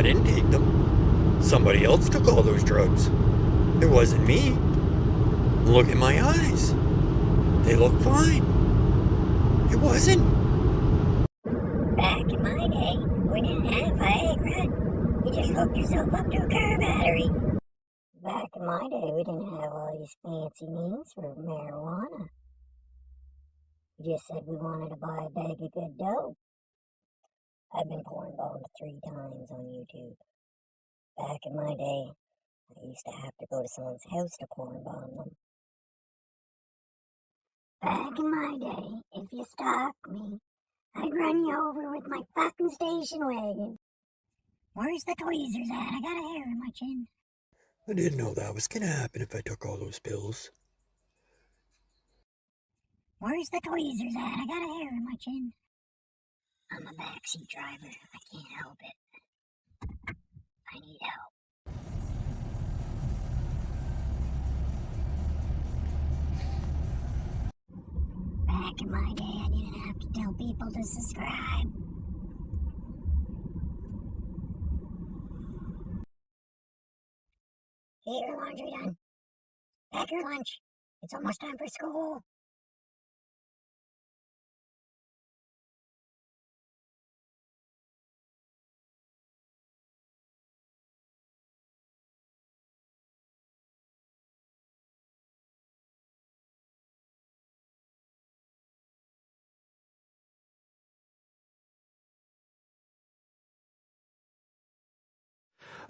didn't take them. Somebody else took all those drugs. It wasn't me. Look at my eyes. They look fine. It wasn't. Back in my day, we didn't have Viagra. You just hooked yourself up to a car battery. Back in my day, we didn't have all these fancy names for marijuana. We just said we wanted to buy a bag of good dope. I've been porn bombed 3 times on YouTube. Back in my day, I used to have to go to someone's house to porn bomb them. Back in my day, if you stalked me, I'd run you over with my fucking station wagon. Where's the tweezers at? I got a hair in my chin. I didn't know that was gonna happen if I took all those pills. Where's the tweezers at? I got a hair in my chin. I'm a backseat driver. I can't help it. I need help. Back in my day, I didn't have to tell people to subscribe. Get your laundry done. Pack your lunch. It's almost time for school.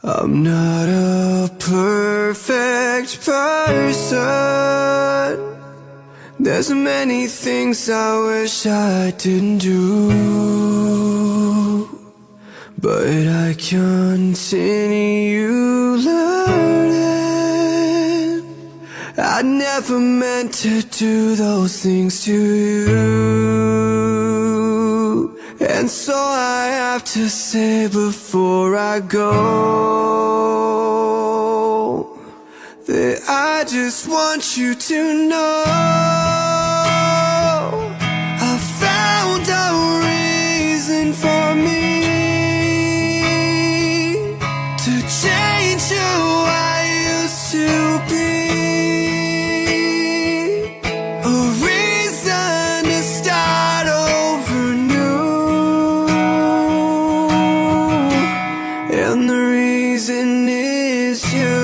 I'm not a perfect person. There's many things I wish I didn't do, but I continue learning. I never meant to do those things to you, and so I have to say before I go that I just want you to know I found a reason for me to change who I used to be. A reason to start over new, and the reason is you.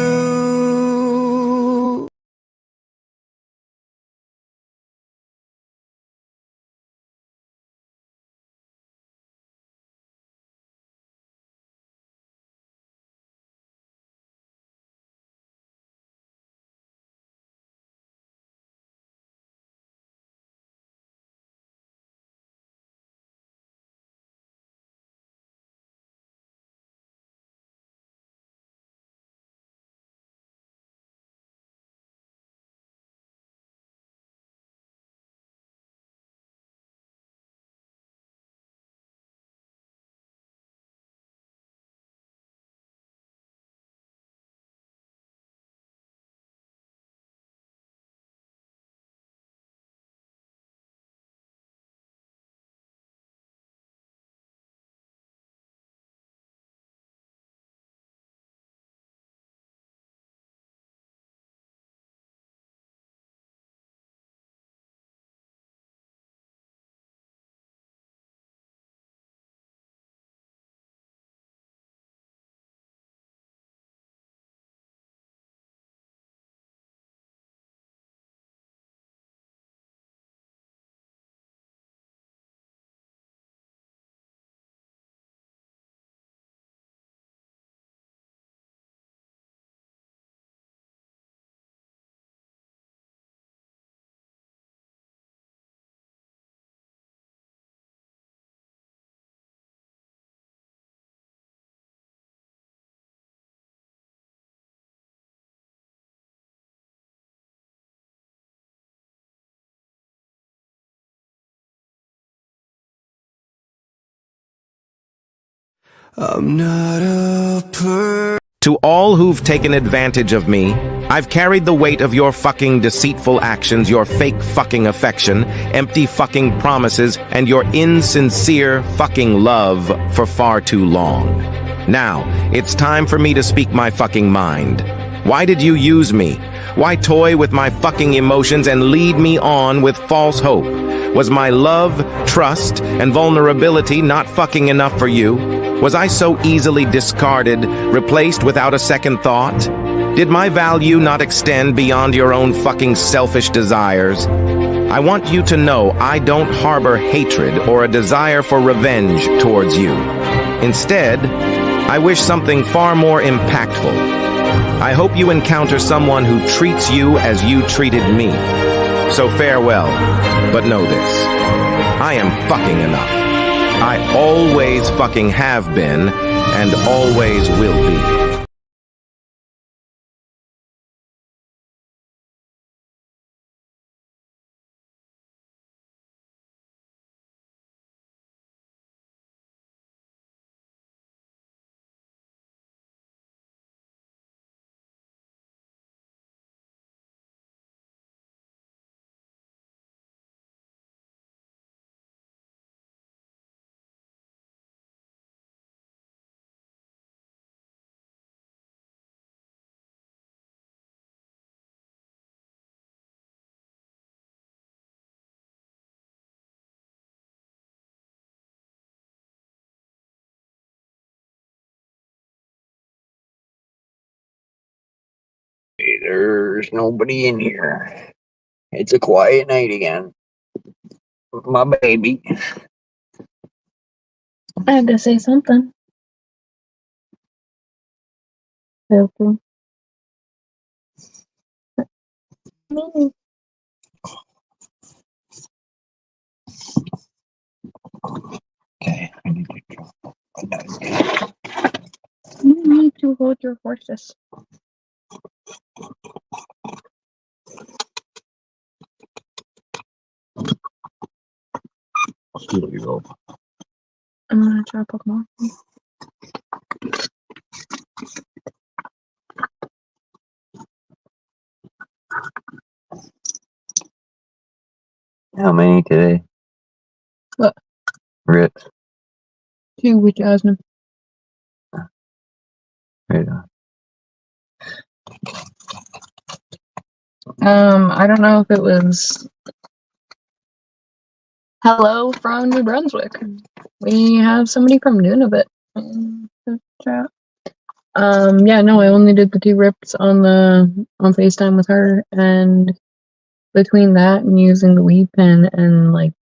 I'm not a To all who've taken advantage of me, I've carried the weight of your fucking deceitful actions, your fake fucking affection, empty fucking promises, and your insincere fucking love for far too long. Now, it's time for me to speak my fucking mind. Why did you use me? Why toy with my fucking emotions and lead me on with false hope? Was my love, trust, and vulnerability not fucking enough for you? Was I so easily discarded, replaced without a second thought? Did my value not extend beyond your own fucking selfish desires? I want you to know I don't harbor hatred or a desire for revenge towards you. Instead, I wish something far more impactful. I hope you encounter someone who treats you as you treated me. So farewell, but know this. I am fucking enough. I always fucking have been, and always will be. There's nobody in here. It's a quiet night again. My baby. I had to say something. Helpful. Me. Okay, I need to drop a nugget. You need to hold your horses. Here we go. I'm gonna chop up more. How many today? What? Rips. 2 with Jasmine. Right on. I don't know if it was hello from New Brunswick. We have somebody from Nunavut in the chat. Yeah, no, I only did the 2 rips on FaceTime with her, and between that and using the weed pen and like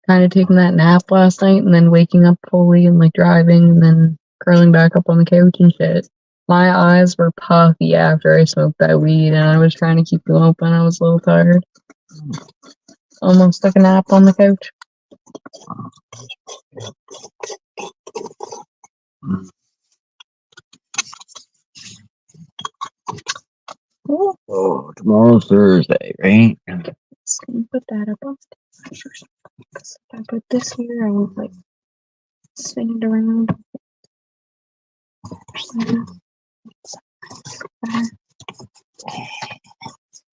kind of taking that nap last night and then waking up fully and like driving and then curling back up on the couch and shit. My eyes were puffy after I smoked that weed and I was trying to keep them open. I was a little tired. Almost took a nap on the couch. Ooh. Oh, tomorrow's Thursday, right? Just gonna put that up on stage. If I put this here, I would like spin it around.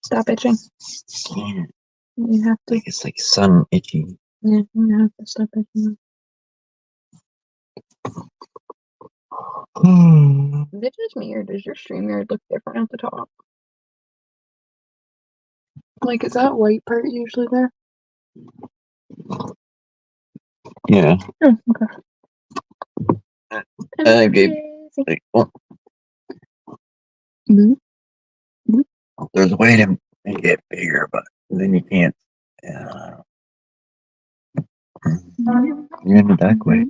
Stop itching. Yeah, You have to. it's like sun itchy. Yeah, you have to stop itching. Is it just me or does your StreamYard look different at the top? Like, is that white part usually there? Yeah. Oh, okay. I gave like, oh, there's a way to make it bigger, but then you can't. You're in the back way.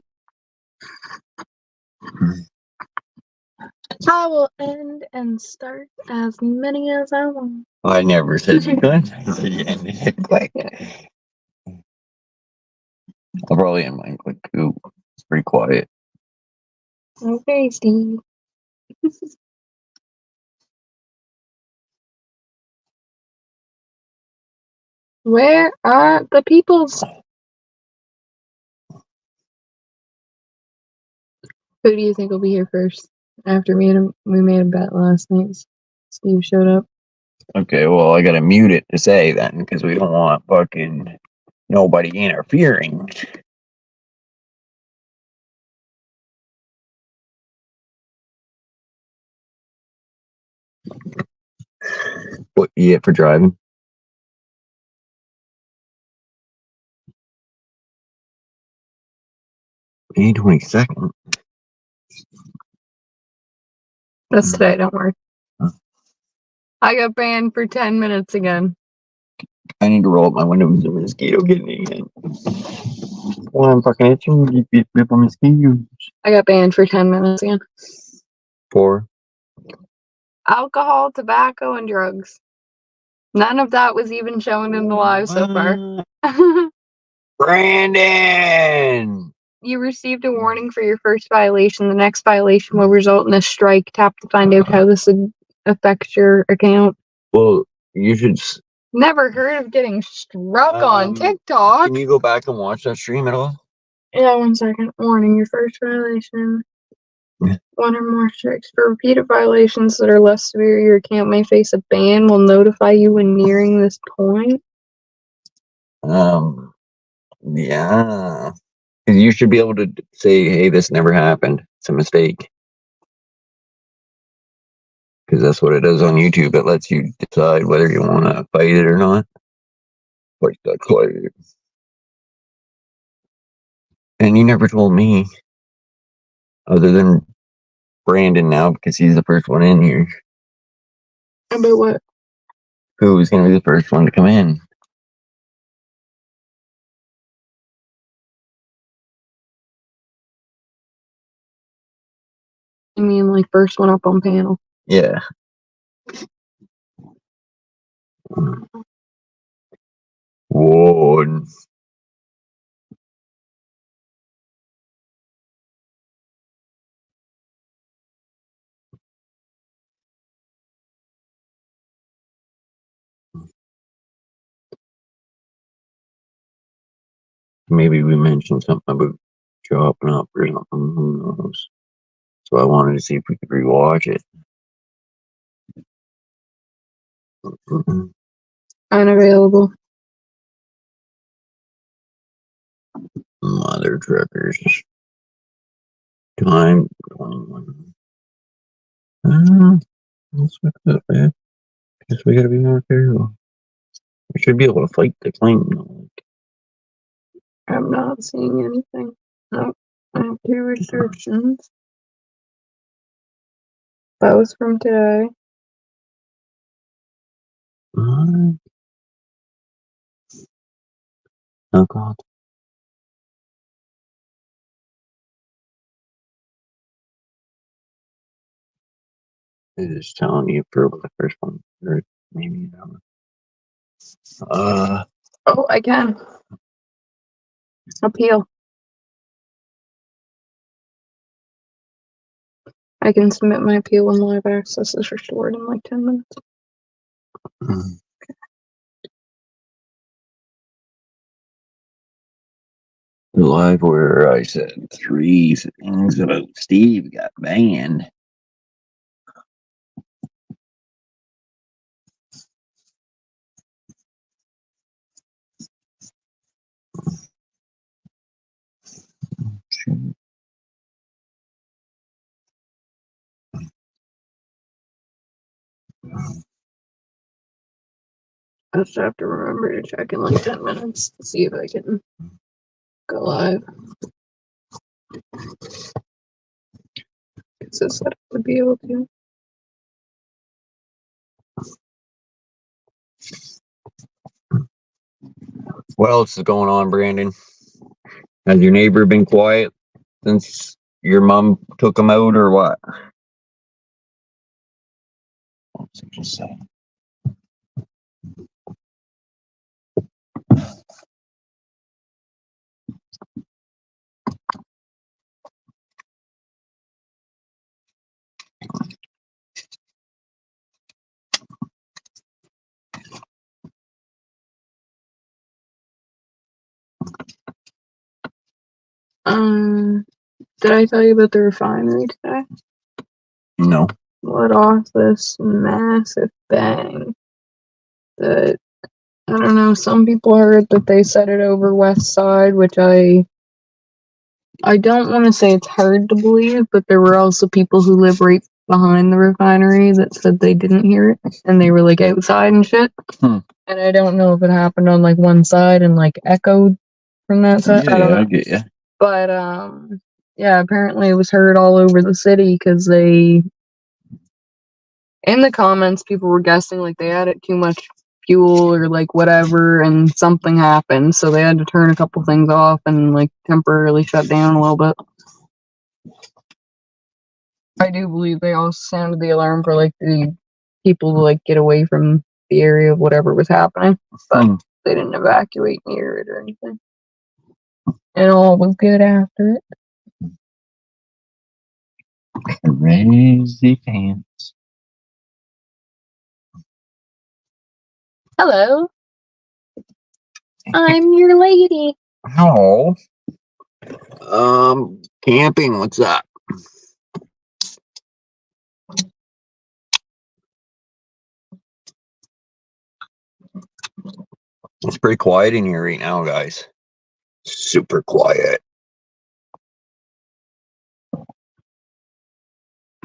I will end and start as many as I want. I never said you could. I said you ended it quick. I'll probably end mine quick too. It's pretty quiet. Okay, Steve. Where are the peoples? Who do you think will be here first? After we made a bet last night. Steve showed up. Okay, well, I gotta mute it to say then, because we don't want fucking nobody interfering. What you get for driving? May 22nd. That's today, don't worry. Huh. I got banned for 10 minutes again. I need to roll up my window. There's a mosquito getting me again. Well, I'm fucking itching. You rip a mosquito. I got banned for 10 minutes again. For? Alcohol, tobacco, and drugs. None of that was even shown in the live so far. Brandon! You received a warning for your first violation. The next violation will result in a strike. Tap to find out how this affects your account. Well, you should. Never heard of getting struck on TikTok. Can you go back and watch that stream at all? Yeah, 1 second. Warning, your first violation. Yeah. 1 or more strikes. For repeated violations that are less severe, your account may face a ban. We'll notify you when nearing this point. Yeah. You should be able to say, hey, this never happened. It's a mistake. Because that's what it does on YouTube. It lets you decide whether you want to fight it or not. Like that clay. And you never told me, other than Brandon now, because he's the first one in here. About what? Who was going to be the first one to come in? I mean, like, first one up on panel. Yeah. One. Maybe we mentioned something about chopping up or something. Who knows? So I wanted to see if we could rewatch it. Unavailable. Mother truckers. Time 21. Let's look at that. Guess we gotta be more careful. We should be able to fight the claim. I'm not seeing anything. Nope. I have 2 restrictions. That was from today. Oh God. It is telling you for the first one. Or maybe that one. Oh, I can. Appeal. I can submit my appeal when live access is restored in like 10 minutes. The live where I said 3 things about Steve got banned. I just have to remember to check in like 10 minutes to see if I can go live. Because I said I would be able to. What else is going on, Brandon? Has your neighbor been quiet since your mom took him out, or what? What's he just saying? Did I tell you about the refinery today? No. Let off this massive bang that, I don't know, some people heard that they set it over West Side, which I don't want to say it's hard to believe, but there were also people who live right behind the refinery that said they didn't hear it, and they were like outside and shit. Hmm. And I don't know if it happened on like one side and like echoed from that side. I don't know. I get you. But yeah, apparently it was heard all over the city because they, in the comments, people were guessing like they added too much fuel or like whatever, and something happened, so they had to turn a couple things off and like temporarily shut down a little bit. I do believe they also sounded the alarm for like the people to like get away from the area of whatever was happening, but they didn't evacuate near it or anything. And all was good after it. Crazy pants. Hello, I'm your lady. Oh. Camping, what's up? It's pretty quiet in here right now, guys. Super quiet.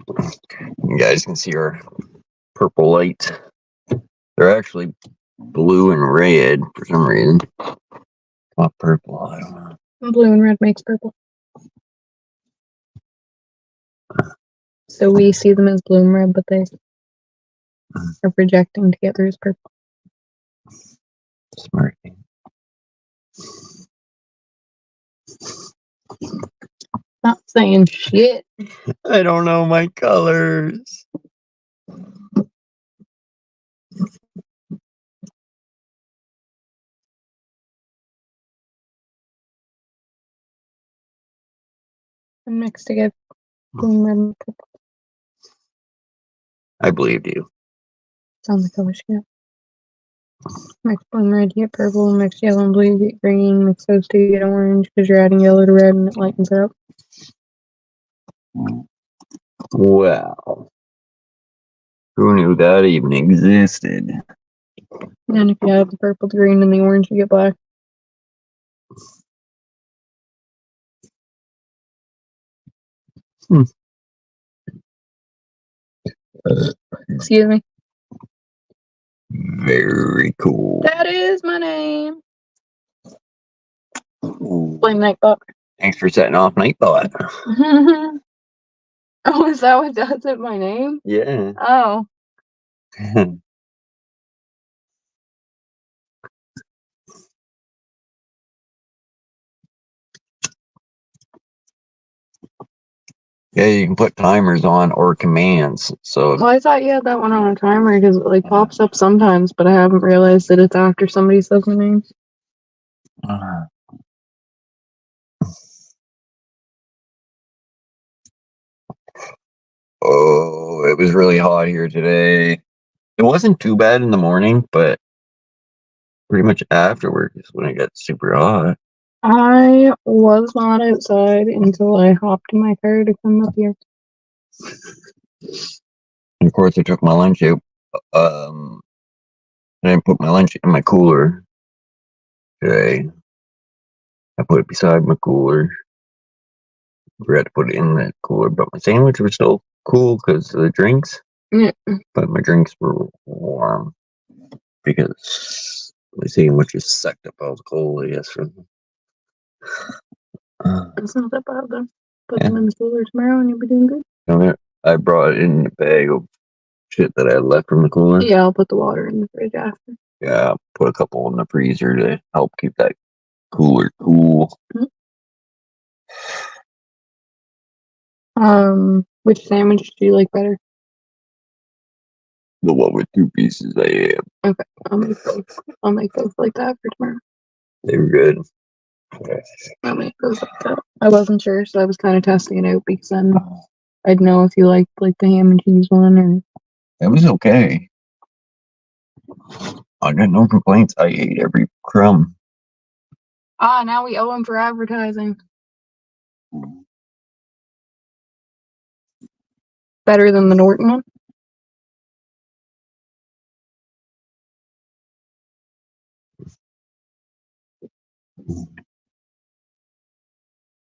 You guys can see our purple lights. They're actually blue and red for some reason. Not purple, I don't know. Blue and red makes purple. So we see them as blue and red, but they are projecting together as purple. Smart. Not saying shit. I don't know my colors. And mixed together. Blue and red and purple. I believed you. Sound like color scheme. Mix blue and red, you get purple. Mix yellow and blue, you get green. Mix those two, you get orange because you're adding yellow to red and it lightens it up. Wow. Who knew that even existed? And if you add the purple, the green, and the orange, you get black. Excuse me. Very cool. That is my name. Ooh. Blame Nightbot. Thanks for setting off Nightbot. Oh, is that what does it? My name? Yeah. Oh. Yeah, you can put timers on or commands. So Well, I thought you had that one on a timer because it like pops up sometimes, but I haven't realized that it's after somebody says my name. oh, it was really hot here today. It wasn't too bad in the morning, but pretty much afterwards is when it got super hot. I was not outside until I hopped in my car to come up here. And of course, I took my lunch out. I didn't put my lunch in my cooler today. I put it beside my cooler. Forgot to put it in the cooler, but my sandwich was still cool because of the drinks. Yeah. But my drinks were warm because my sandwich was sucked up all the cold, I guess. It's not that bad though. Put them in the cooler tomorrow and you'll be doing good. I brought it in a bag of shit that I had left from the cooler. Yeah, I'll put the water in the fridge after. Yeah, put a couple in the freezer to help keep that cooler cool. Which sandwich do you like better? The one with 2 pieces I have. Okay, I'll make those like that for tomorrow. They were good. I'll make those like that. I wasn't sure, so I was kind of testing it out because then I'd know if you liked like the ham and cheese one or. It was okay. I got no complaints. I ate every crumb. Ah, now we owe him for advertising. Better than the Norton one?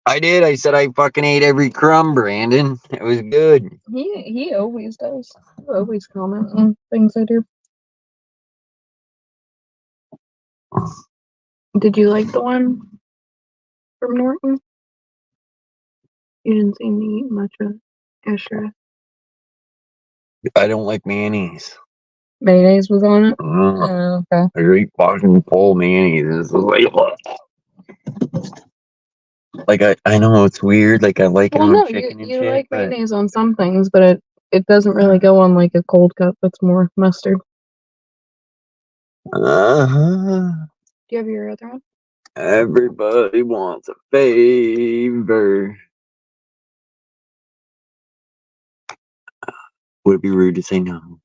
I did. I said I fucking ate every crumb, Brandon. It was good. He always does. He always comment on things I do. Did you like the one from Norton? You didn't seem to eat much of it. Yeah, sure. I don't like mayonnaise. Mayonnaise was on it? Okay. I eat fucking full mayonnaise. It's like I know it's weird. Like I like it Well, on no, chicken and you shit, like but mayonnaise on some things, but it doesn't really go on like a cold cup. It's more mustard. uh-huh. Do you have your other one? Everybody wants a favor. Would it be rude to say no?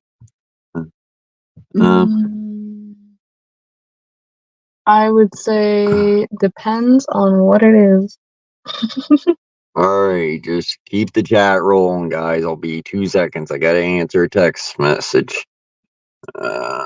I would say depends on what it is. Alright, just keep the chat rolling, guys. I'll be 2 seconds. I gotta answer a text message. Uh,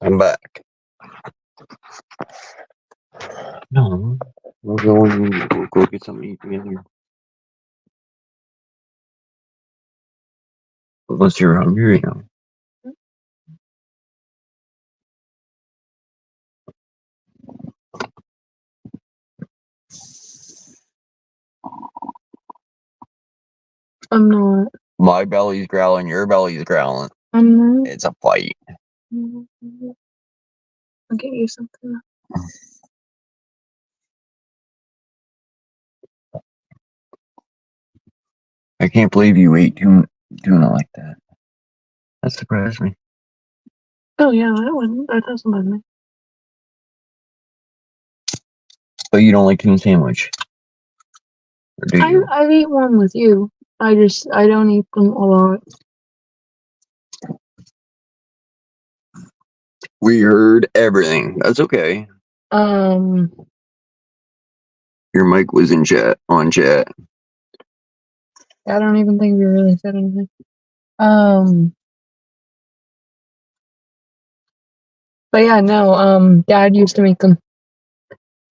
I'm back. No, we'll go get something to eat together. Unless you're hungry, you know. I'm not. My belly's growling, your belly's growling. I'm not. It's a fight. I'll get you something. I can't believe you ate tuna like that. That surprised me. Oh yeah, that doesn't bother me. But you don't like tuna sandwich, or do you? I've eaten one with you. I don't eat them a lot. We heard everything. That's okay. Um, Your mic was in chat, on chat. I don't even think we really said anything. But yeah, no, Dad used to make them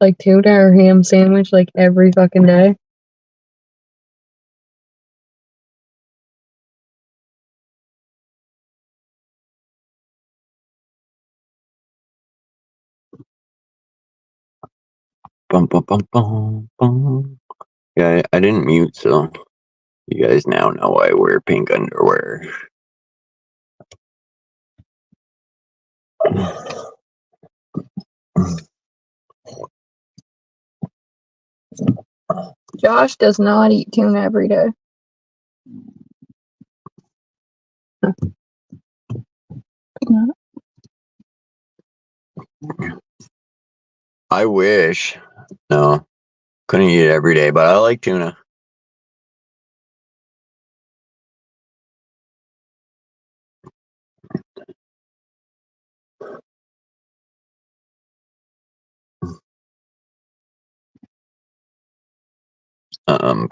like tuna or ham sandwich like every fucking day. Bum, bum, bum, bum, bum. Yeah, I didn't mute, so you guys now know I wear pink underwear. Josh does not eat tuna every day. I wish. No, couldn't eat it every day, but I like tuna.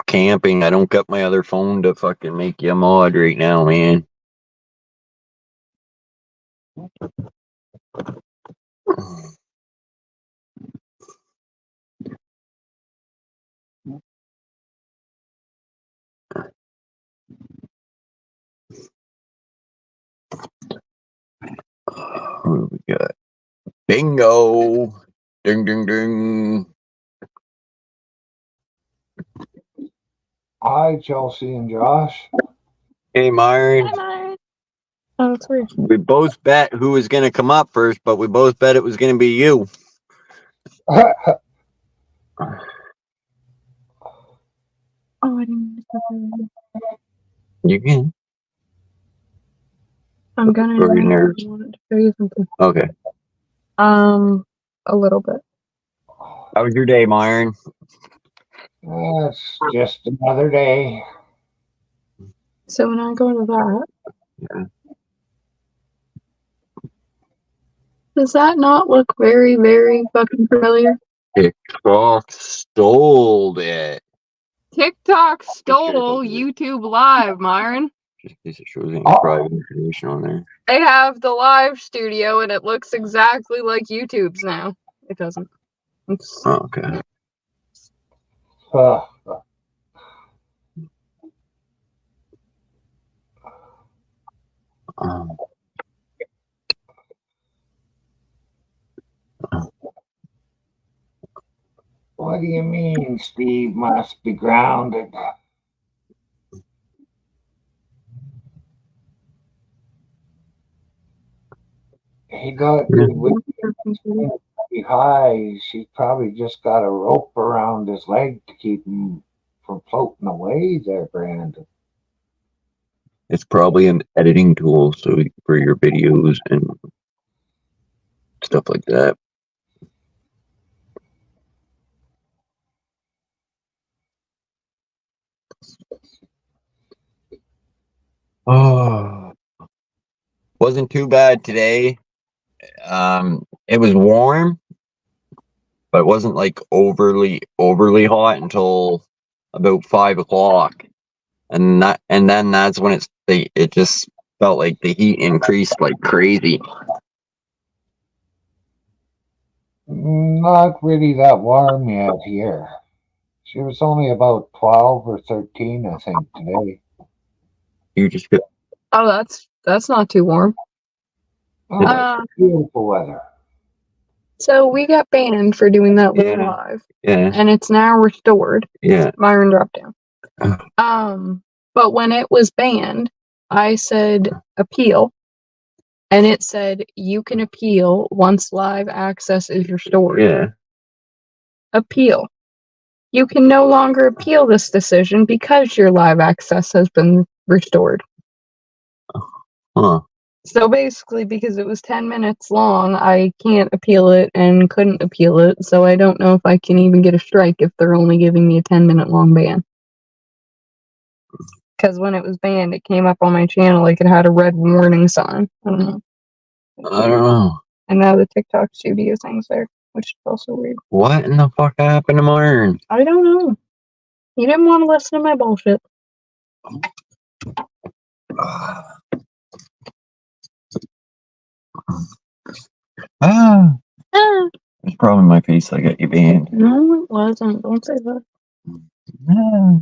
camping. I don't got my other phone to fucking make you a mod right now, man. What do we got? Bingo! Ding, ding, ding. Hi, Chelsea and Josh. Hey, Myron. Oh, that's weird. We both bet who was going to come up first, but we both bet it was going to be you. Oh, I didn't. You can. I'm gonna. Or your nerves. I wanted to show you something. Okay. A little bit. How was your day, Myron? It's just another day. So when I go to that, does that not look very, very fucking familiar? TikTok stole it. TikTok stole YouTube Live, Myron. Just in case it shows any Oh. private information on there. They have the live studio, and it looks exactly like YouTube's now. It doesn't. It's, Oh, okay. Uh, Um, what do you mean Steve must be grounded? He got pretty high. She probably just got a rope around his leg to keep him from floating away there, Brandon. it's probably an editing tool so for your videos and stuff like that. Oh, wasn't too bad today. It was warm, but it wasn't like overly hot until about 5 o'clock, and then that's when it just felt like the heat increased like crazy. Not really that warm yet here. She was only about 12 or 13, I think, today. You just get oh, that's not too warm. Oh, it's beautiful weather. So we got banned for doing that little Yeah. live, yeah and it's now restored. yeah. Myron dropped down. Oh. But when it was banned, I said appeal, and it said you can appeal once live access is restored. Yeah. Appeal. You can no longer appeal this decision because your live access has been restored. Huh. So basically, because it was 10 minutes long, I can't appeal it and couldn't appeal it, so I don't know if I can even get a strike if they're only giving me a 10-minute long ban. Because when it was banned, it came up on my channel like it had a red warning sign. I don't know. I don't know. And now the TikTok studio thing's there, which is also weird. What in the fuck happened to Myron? I don't know. He didn't want to listen to my bullshit. Ah. It's probably my face that got you banned. No, it wasn't. Don't say that. Ah.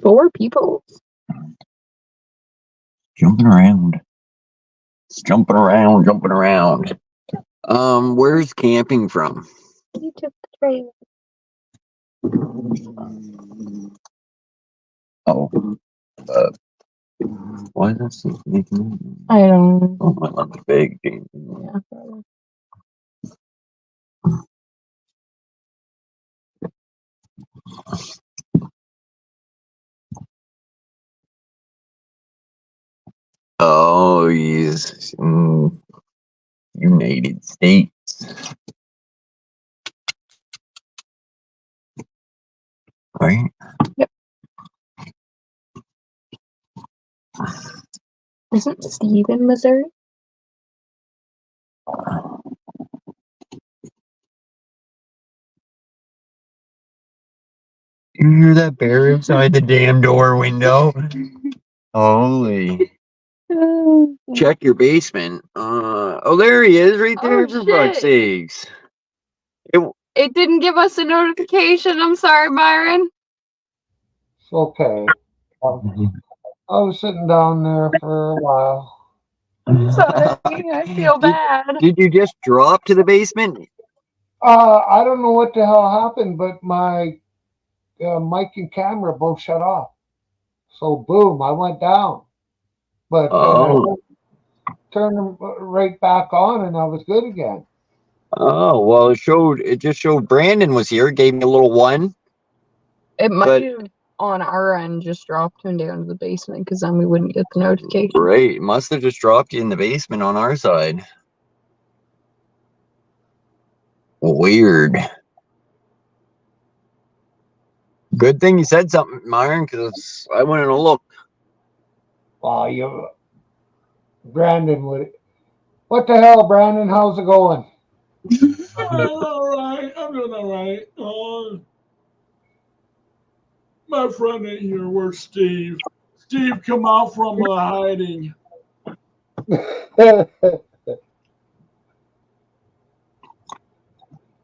4 people. Jumping around. It's jumping around. Where's camping from? You took the trailer. Oh. Why is that making? I don't know. Oh, my lucky bag game. Yeah, probably. Oh, he's United States. Right? Yep. Isn't Steve in Missouri? You hear that bear inside the damn door window? Holy. Check your basement. Oh, there he is right there. Oh, For fuck's shit. sakes. It didn't give us a notification. I'm sorry, Byron. It's okay. I was sitting down there for a while. I'm sorry. I feel bad. Did you just drop to the basement? I don't know what the hell happened, but my mic and camera both shut off. So boom, I went down. But turned them right back on, and I was good again. Oh, well, it just showed Brandon was here, gave me a little one. It might have on our end just dropped him down to the basement because then we wouldn't get the notification. Right, must have just dropped you in the basement on our side. Weird. Good thing you said something, Myron, because I went and looked. Well, Brandon would. What the hell, Brandon? How's it going? I'm all right. I'm doing all right. My friend ain't here. Where's Steve? Steve, come out from hiding.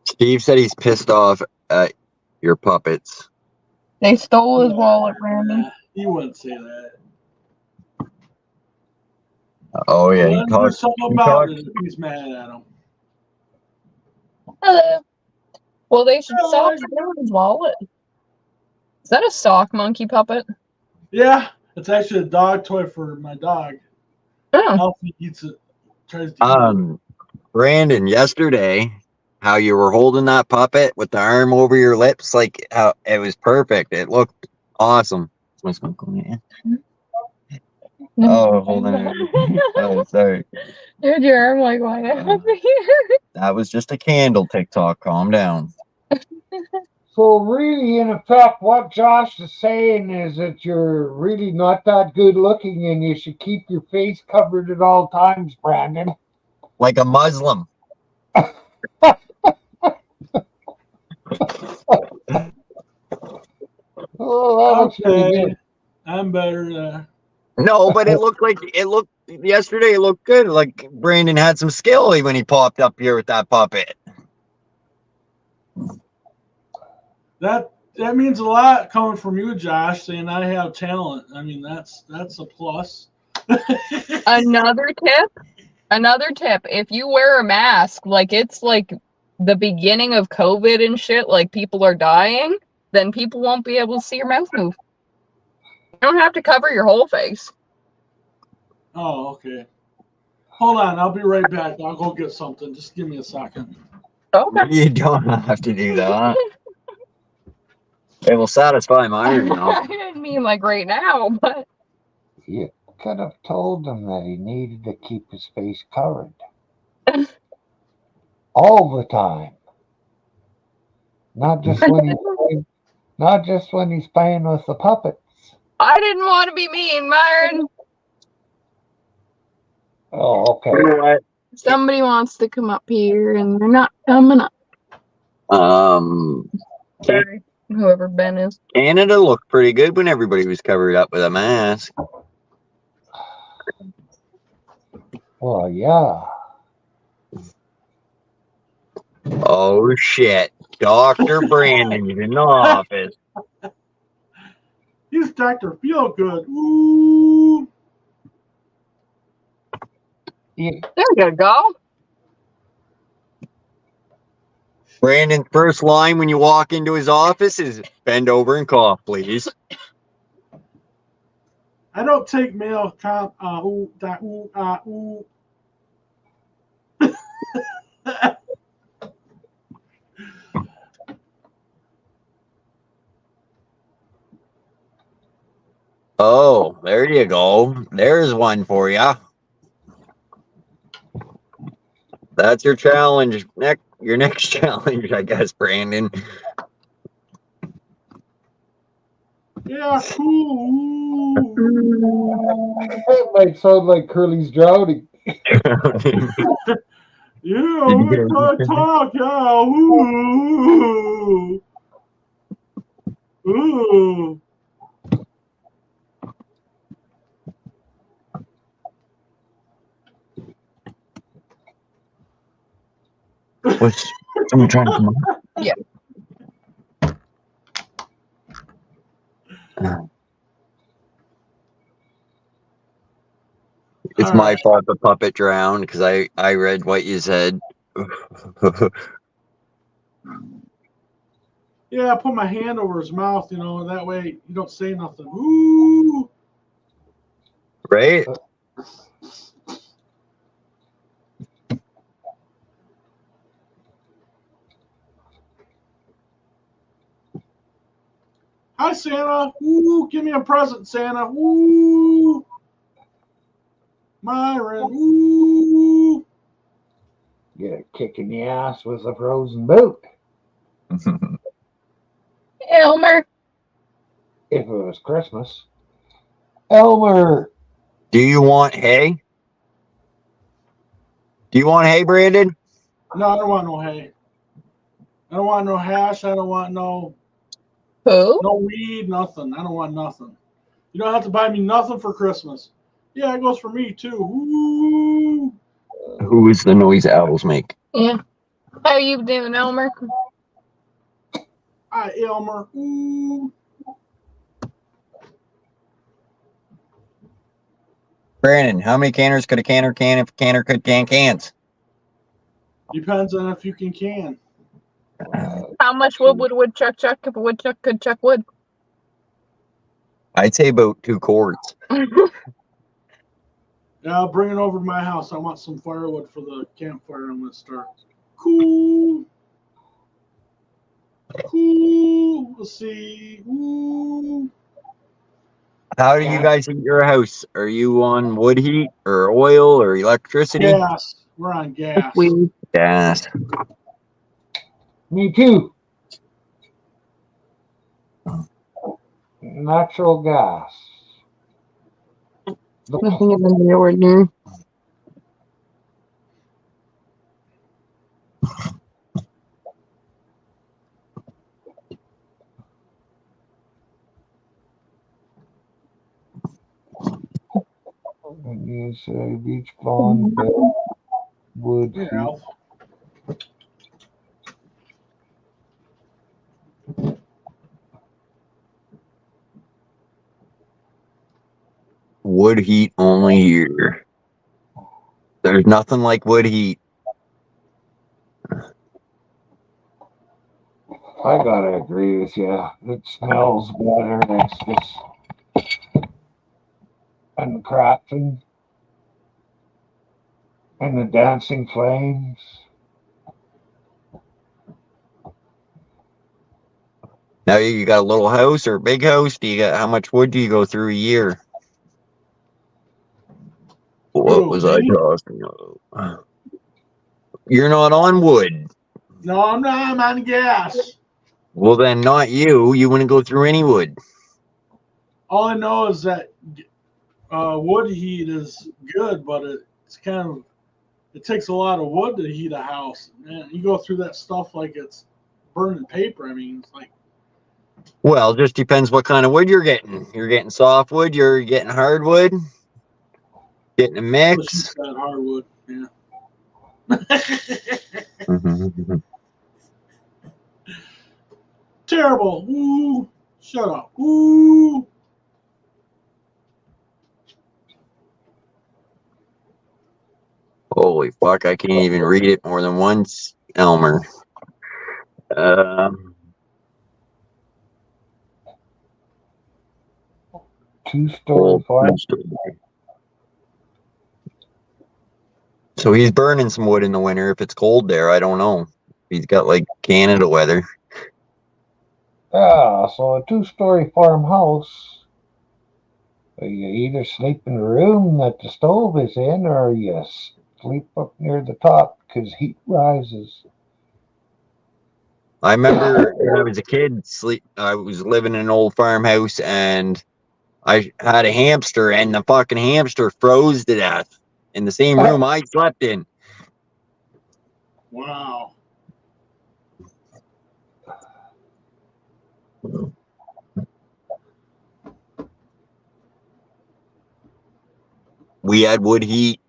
Steve said he's pissed off at your puppets. They stole his wallet, Brandon. He wouldn't say that. Oh, yeah. Let him do something about it if he's mad at him. Hello. Well, they should stop stealing his wallet. Is that a sock monkey puppet? Yeah, it's actually a dog toy for my dog. Oh. Alfie eats it. Tries to eat it. Brandon, yesterday, how you were holding that puppet with the arm over your lips, like how it was perfect. It looked awesome. My smoke going in. Oh, holding it. Oh, sorry. Dude, your arm like why over here? That was just a candle TikTok. Calm down. So really, in effect, what Josh is saying is that you're really not that good looking and you should keep your face covered at all times, Brandon. Like a Muslim. Oh, that looks pretty good. I'm better. No, but it looked yesterday. It looked good. Like Brandon had some skill when he popped up here with that puppet. That means a lot coming from you, Josh, saying I have talent. I mean, that's a plus. Another tip. If you wear a mask, like it's like the beginning of COVID and shit, like people are dying, then people won't be able to see your mouth move. You don't have to cover your whole face. Oh, okay. Hold on, I'll be right back. I'll go get something. Just give me a second. Okay. You don't have to do that. It will satisfy my ear. I didn't mean like right now, but You could have told him that he needed to keep his face covered. All the time. Not just when he's playing with the puppets. I didn't want to be mean, Myron. Oh, okay. You know what? Somebody wants to come up here and they're not coming up. Sorry, whoever Ben is. Canada looked pretty good when everybody was covered up with a mask. Well, yeah. Oh shit. Dr. Brandon is in the office. He's Dr. Feelgood. Ooh. Yeah. There you go. Brandon's first line when you walk into his office is bend over and cough, please. I don't take male comp. Ooh, that, ooh, ooh. Oh, there you go. There's one for you. That's your challenge. Your next challenge, I guess, Brandon. Yeah, cool. It might sound like Curly's drowning. Yeah, we're gonna talk. Yeah. Ooh. Ooh. Was someone trying to come on? Yeah. It's All my right. fault the puppet drowned because I read what you said. Yeah, I put my hand over his mouth, that way you don't say nothing. Ooh. Right? Hi, Santa. Ooh, give me a present, Santa. Ooh. Myron. Ooh. Get a kick in the ass with a frozen boot. Elmer. If it was Christmas. Elmer. Do you want hay? Do you want hay, Brandon? No, I don't want no hay. I don't want no hash. I don't want no Who? weed, nothing. I don't want nothing. You don't have to buy me nothing for Christmas. Yeah, it goes for me too. Ooh. Who is the noise owls make? Yeah. How you doing, Elmer? Hi, Elmer. Ooh. Brandon, how many canners could a canner can if a canner could can cans? Depends on if you can. How much wood would a woodchuck chuck if a woodchuck could chuck wood? I'd say about 2 quarts. Yeah, I'll bring it over to my house. I want some firewood for the campfire I'm going to start. Cool. Cool. Let's see. Ooh. How do you guys heat your house? Are you on wood heat or oil or electricity? Gas. We're on gas. Gas. Me too. Natural gas. Nothing out of the ordinary. You say beach blonde, wood Hey, heat. Alf. Wood heat only here. There's nothing like wood heat. I gotta agree with you. It smells better. It's just and the crafting and the dancing flames. Now you got a little house or a big house? Do you got how much wood do you go through a year? What Who, was I me? talking about? You're not on wood. No, I'm not. I'm on gas. Well, then not you. You wouldn't go through any wood. All I know is that wood heat is good, but it takes a lot of wood to heat a house. Man, you go through that stuff like it's burning paper. I mean, it's like Well, just depends what kind of wood you're getting. You're getting softwood. You're getting hardwood. Getting a what she mix. said, hardwood. Yeah. Terrible. Ooh. Shut up. Ooh. Holy fuck! I can't even read it more than once, Elmer. Two-story farm. So he's burning some wood in the winter. If it's cold there, I don't know. He's got like Canada weather. Yeah, so a two-story farmhouse. You either sleep in the room that the stove is in, or you sleep up near the top because heat rises. I remember when I was a kid, I was living in an old farmhouse, and I had a hamster, and the fucking hamster froze to death in the same room I slept in. Wow. We had wood heat.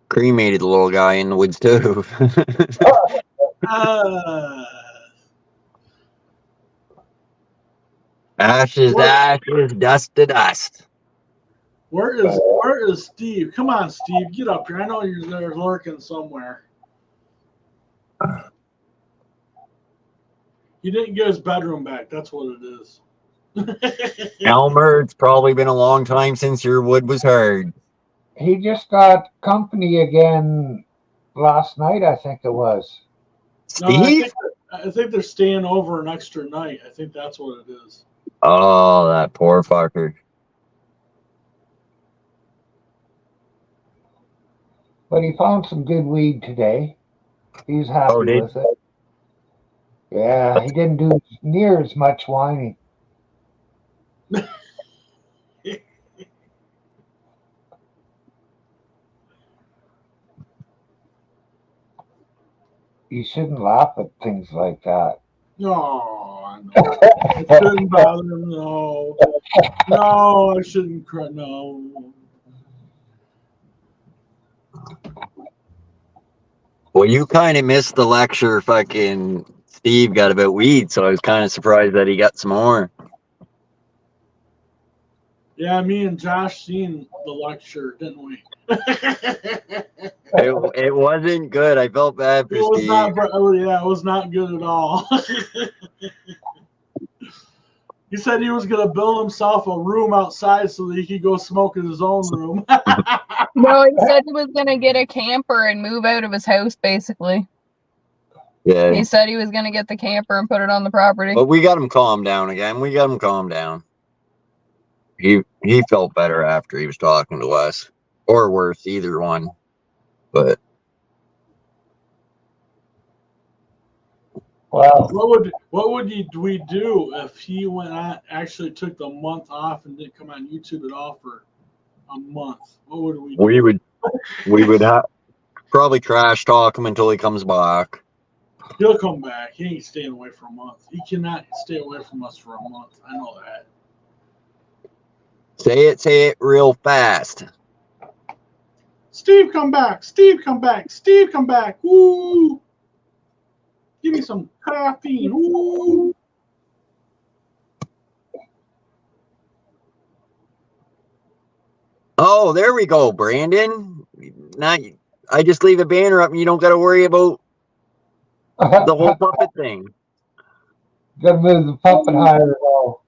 Cremated the little guy in the wood stove. Ashes to ashes, dust to dust. Where is Steve? Come on, Steve, get up here. I know you're there lurking somewhere. He didn't get his bedroom back. That's what it is. Elmer, it's probably been a long time since your wood was heard. He just got company again last night, I think it was. Steve? No, I think they're staying over an extra night. I think that's what it is. Oh, that poor fucker. But he found some good weed today. He's happy with it. Yeah, he didn't do near as much whining. You shouldn't laugh at things like that. No, it shouldn't bother him. No, I shouldn't cry. No. Well, you kind of missed the lecture fucking Steve got about weed, so I was kind of surprised that he got some more. Yeah, me and Josh seen the lecture, didn't we? It wasn't good. I felt bad for Steve. It was not good at all. He said he was going to build himself a room outside so that he could go smoke in his own room. No, he said he was going to get a camper and move out of his house, basically. Yeah. He said he was going to get the camper and put it on the property. But we got him calmed down again. We got him calmed down. He felt better after he was talking to us. Or worse, either one. But well, what would we do if he went on, actually took the month off and didn't come on YouTube at all for a month? What would we do? We would probably trash talk him until he comes back. He'll come back. He ain't staying away for a month. He cannot stay away from us for a month. I know that. Say it real fast. Steve, come back. Steve, come back. Steve, come back. Woo! Give me some caffeine. Woo! Oh, there we go, Brandon. Now I just leave a banner up and you don't got to worry about the whole puppet thing. Gotta move the puppet higher though.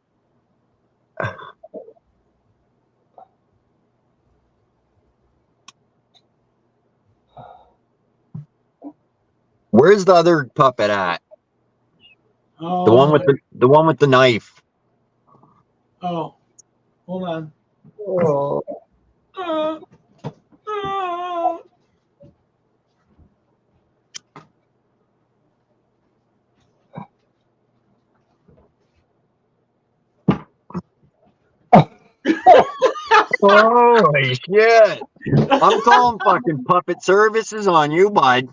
Where's the other puppet at? Oh, the one with the knife. Oh, hold on. Oh. Holy shit. I'm calling fucking puppet services on you, bud.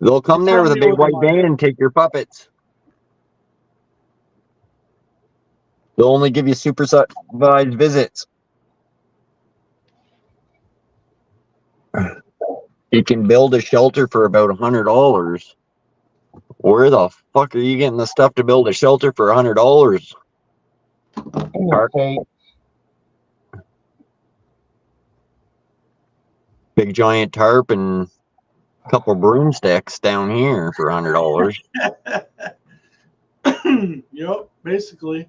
They'll come there with a big white van and take your puppets. They'll only give you supervised visits. You can build a shelter for about $100. Where the fuck are you getting the stuff to build a shelter for $100? Big giant tarp and a couple broomsticks down here for $100. Yep, basically.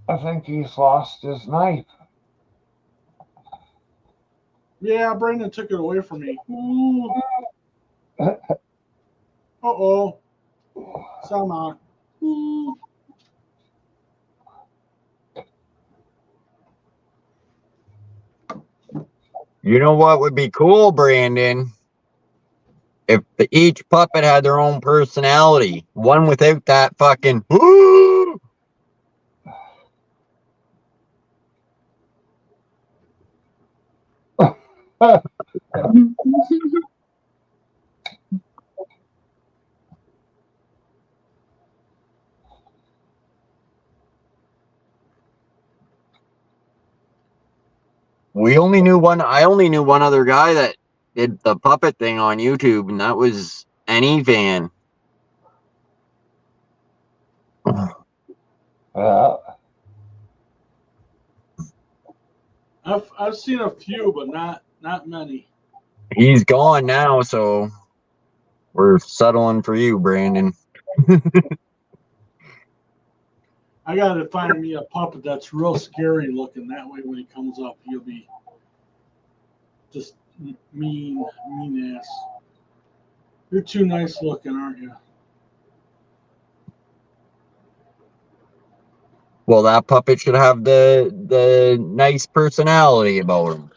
I think he's lost his knife. Yeah, Brandon took it away from me. Uh-oh. Sama. Ooh. You know what would be cool, Brandon? If each puppet had their own personality. One without that fucking. I only knew one other guy that did the puppet thing on YouTube, and that was Any Van. I've seen a few, but not many. He's gone now, so we're settling for you, Brandon. I gotta find me a puppet that's real scary looking. That way, when he comes up, he'll be just mean ass. You're too nice looking, aren't you? Well, that puppet should have the nice personality about him.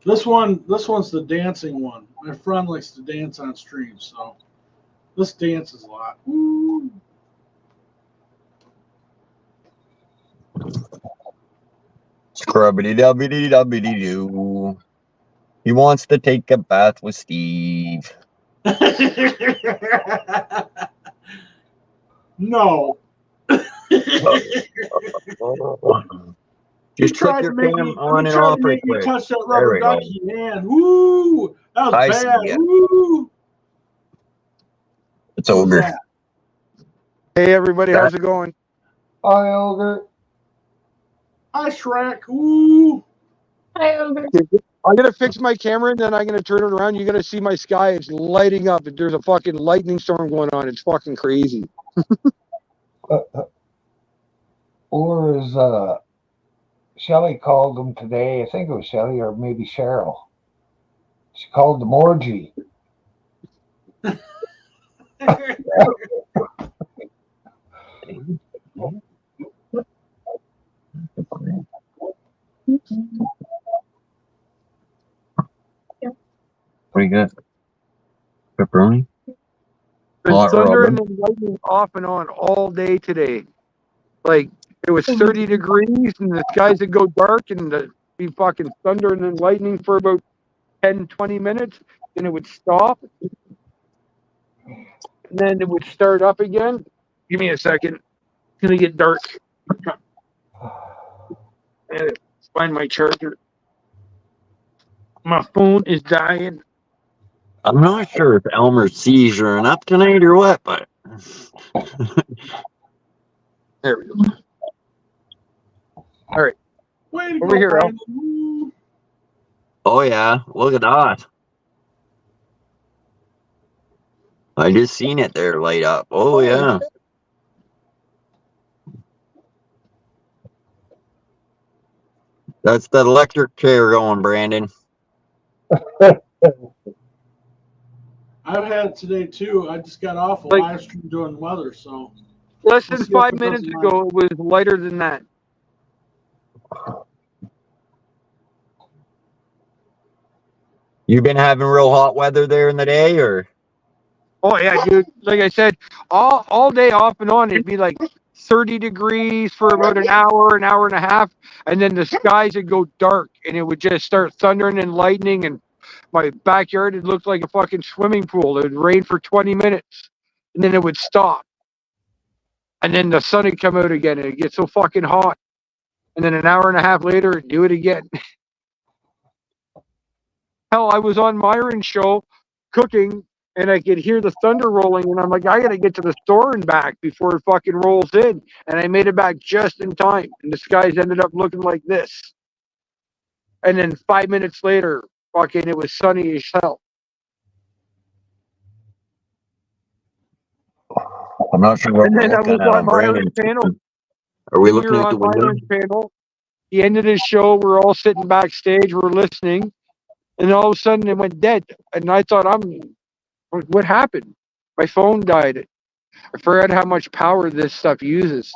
This one's the dancing one. My friend likes to dance on stream, so this dances a lot. Woo. Scrubbity-dubbity-dubbity-doo. He wants to take a bath with Steve. No. Just trick your cam on and off real quick. Touch that rubber ducky, man. Woo! That was I bad. see it. Woo! It's over. Hey everybody, how's it going? Hi, Ogre. Hi, Shrek. Woo! Hi, Ogre. I'm gonna fix my camera and then I'm gonna turn it around. You're gonna see my sky. It's lighting up. There's a fucking lightning storm going on. It's fucking crazy. Or is Shelly called them today? I think it was Shelly or maybe Cheryl. She called them orgy. What do you got? Pepperoni? There's thunder and lightning off and on all day today. Like it was 30 degrees and the skies would go dark and there'd be fucking thunder and then lightning for about 10, 20 minutes. Then it would stop. And then it would start up again. Give me a second. It's gonna get dark. Find my charger. My phone is dying. I'm not sure if Elmer's seizuring up tonight or what, but There we go. All right. Way to Over go, here, Al. Brandon. oh yeah, look at that. I just seen it there light up. Oh yeah. That's that electric chair going, Brandon. I've had it today too. I just got off a Like- live stream doing weather, so Less than Let's see if 5 it minutes doesn't ago, it was lighter than that. You been having real hot weather there in the day, or? Oh yeah, dude. Like I said, all day off and on, it'd be like 30 degrees for about an hour and a half, and then the skies would go dark, and it would just start thundering and lightning, and my backyard it looked like a fucking swimming pool. It would rain for 20 minutes, and then it would stop, and then the sun would come out again, and it'd get so fucking hot, and then an hour and a half later, it'd do it again. Hell, I was on Myron's show cooking, and I could hear the thunder rolling, and I'm like, I gotta get to the store and back before it fucking rolls in. And I made it back just in time, and the skies ended up looking like this. And then 5 minutes later, fucking, it was sunny as hell. I'm not sure what And we're then I looking was at on on Brandon's. Myron's panel. Are we We looking were at the on window? Myron's panel. He ended his show. We're all sitting backstage. We're listening, and all of a sudden it went dead. And I thought, what happened? My phone died. I forgot how much power this stuff uses.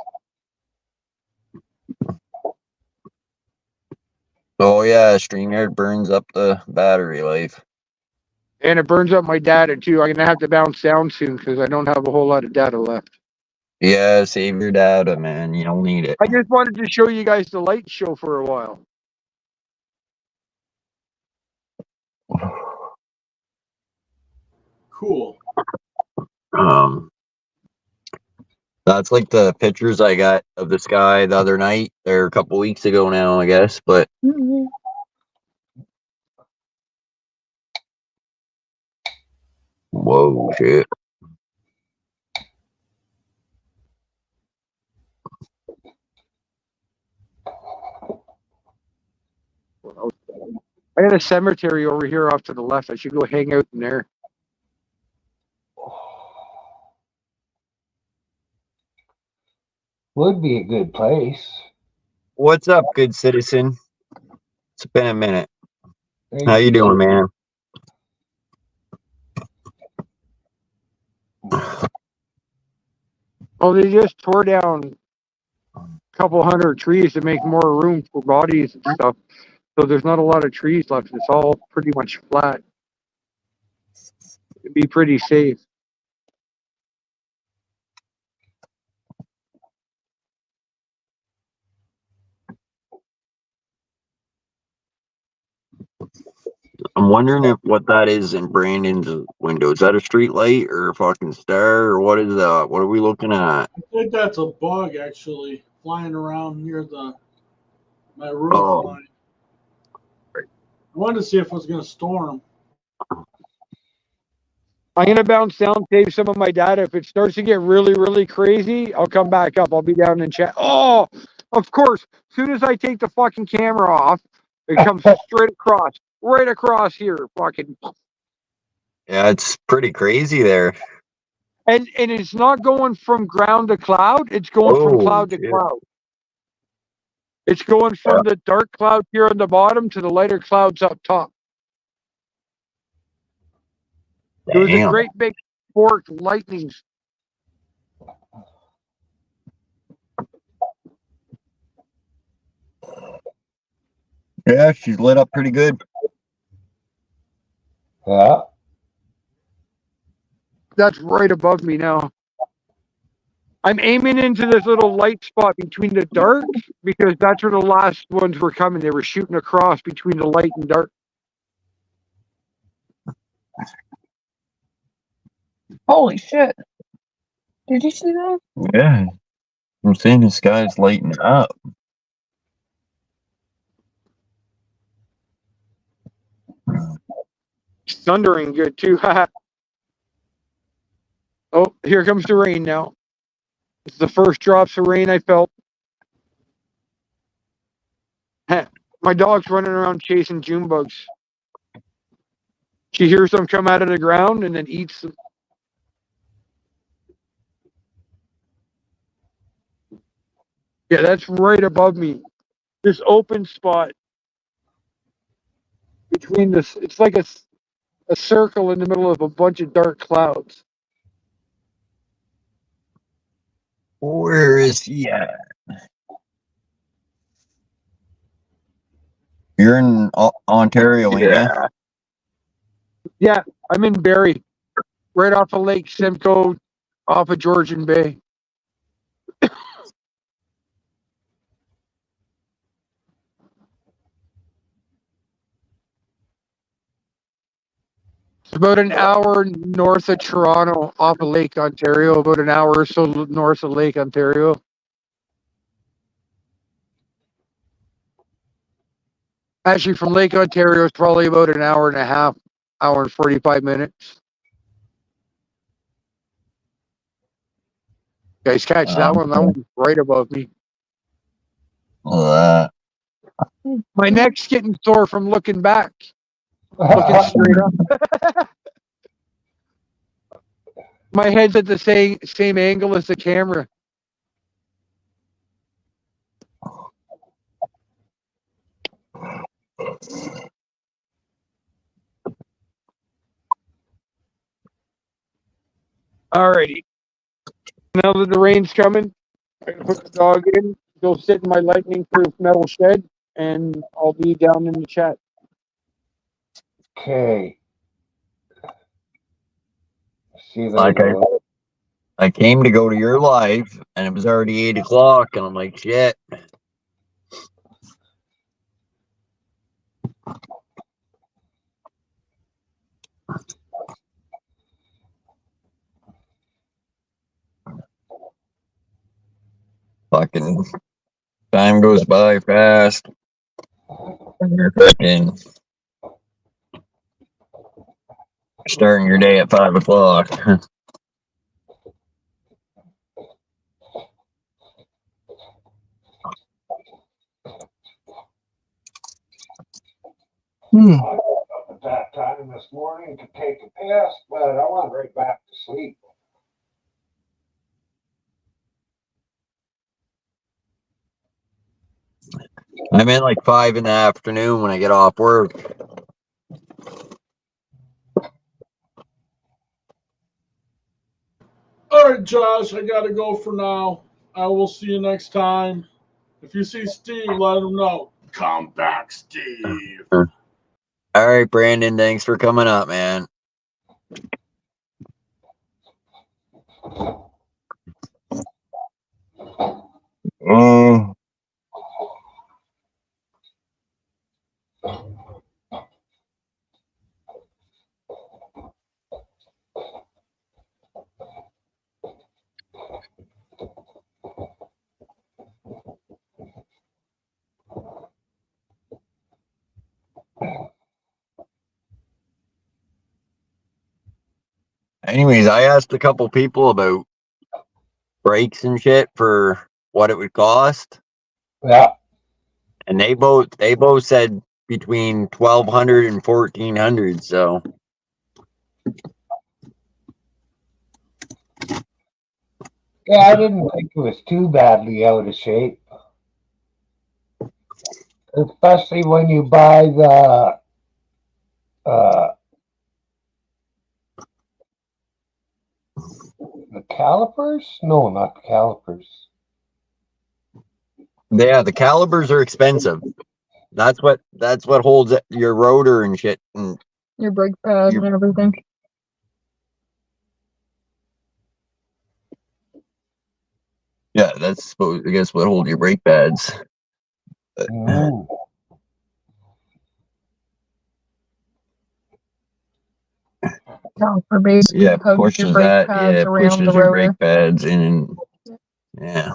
Oh yeah, StreamYard burns up the battery life. And it burns up my data too. I'm gonna have to bounce down soon because I don't have a whole lot of data left. Yeah, save your data, man. You don't need it. I just wanted to show you guys the light show for a while. Cool. That's like the pictures I got of the sky the other night. They're a couple weeks ago now, I guess. But whoa, shit. I got a cemetery over here off to the left. I should go hang out in there. Would be a good place. What's up, good citizen? It's been a minute. Thank How you doing, man? Oh, they just tore down a couple hundred trees to make more room for bodies and stuff. So there's not a lot of trees left. It's all pretty much flat. It'd be pretty safe. I'm wondering if what that is in Brandon's window. Is that a street light or a fucking star or what is that? What are we looking at? I think that's a bug actually flying around near my roof Oh. line. I wanted to see if it was going to storm. I'm going to bounce down, save some of my data. If it starts to get really, really crazy, I'll come back up. I'll be down in chat. Oh, of course. As soon as I take the fucking camera off, it comes straight across, right across here. Fucking. Yeah, it's pretty crazy there. And it's not going from ground to cloud. It's going from cloud to cloud. It's going from the dark cloud here on the bottom to the lighter clouds up top. It was a great big forked lightning. Yeah, she's lit up pretty good. Yeah. That's right above me now. I'm aiming into this little light spot between the dark because that's where the last ones were coming. They were shooting across between the light and dark. Holy shit. Did you see that? Yeah. I'm seeing the sky's lighting up. It's thundering good too. Oh, here comes the rain now. It's the first drops of rain I felt. My dog's running around chasing June bugs. She hears them come out of the ground and then eats them. Yeah, that's right above me. This open spot between this, it's like a circle in the middle of a bunch of dark clouds. Where is he at? You're in Ontario, ain't ya? Yeah, I'm in Barrie, right off of Lake Simcoe, off of Georgian Bay. It's about an hour north of Toronto, off of Lake Ontario, about an hour or so north of Lake Ontario. Actually, from Lake Ontario, it's probably about an hour and a half, hour and 45 minutes. Guys, catch that one. That one's right above me. My neck's getting sore from looking back, looking straight up. My head's at the same angle as the camera. Alrighty. now that the rain's coming, I'm gonna put the dog in, go sit in my lightning-proof metal shed, and I'll be down in the chat. Okay. See that. Like I came to go to your live, and it was already 8 o'clock, and I'm like, shit. Fucking time goes by fast. And you're fucking starting your day at 5 o'clock. I got up at that time this morning to take a piss, but I went right back to sleep. I'm in like 5 in the afternoon when I get off work. All right, Josh, I got to go for now. I will see you next time. If you see Steve, let him know. Come back, Steve. All right, Brandon, thanks for coming up, man. Anyways, I asked a couple people about brakes and shit for what it would cost. Yeah. And they both said between 1,200 and 1,400. So Yeah, I didn't think it was too badly out of shape. Especially when you buy the calipers? No, not the calipers. yeah, the calibers are expensive. That's what holds your rotor and shit. And Your brake pad and everything. yeah, that's I guess what holds your brake pads. Caliper basically hugs your pushes brake that. pads Yeah, around pushes the your rotor. brake pads in. Yeah.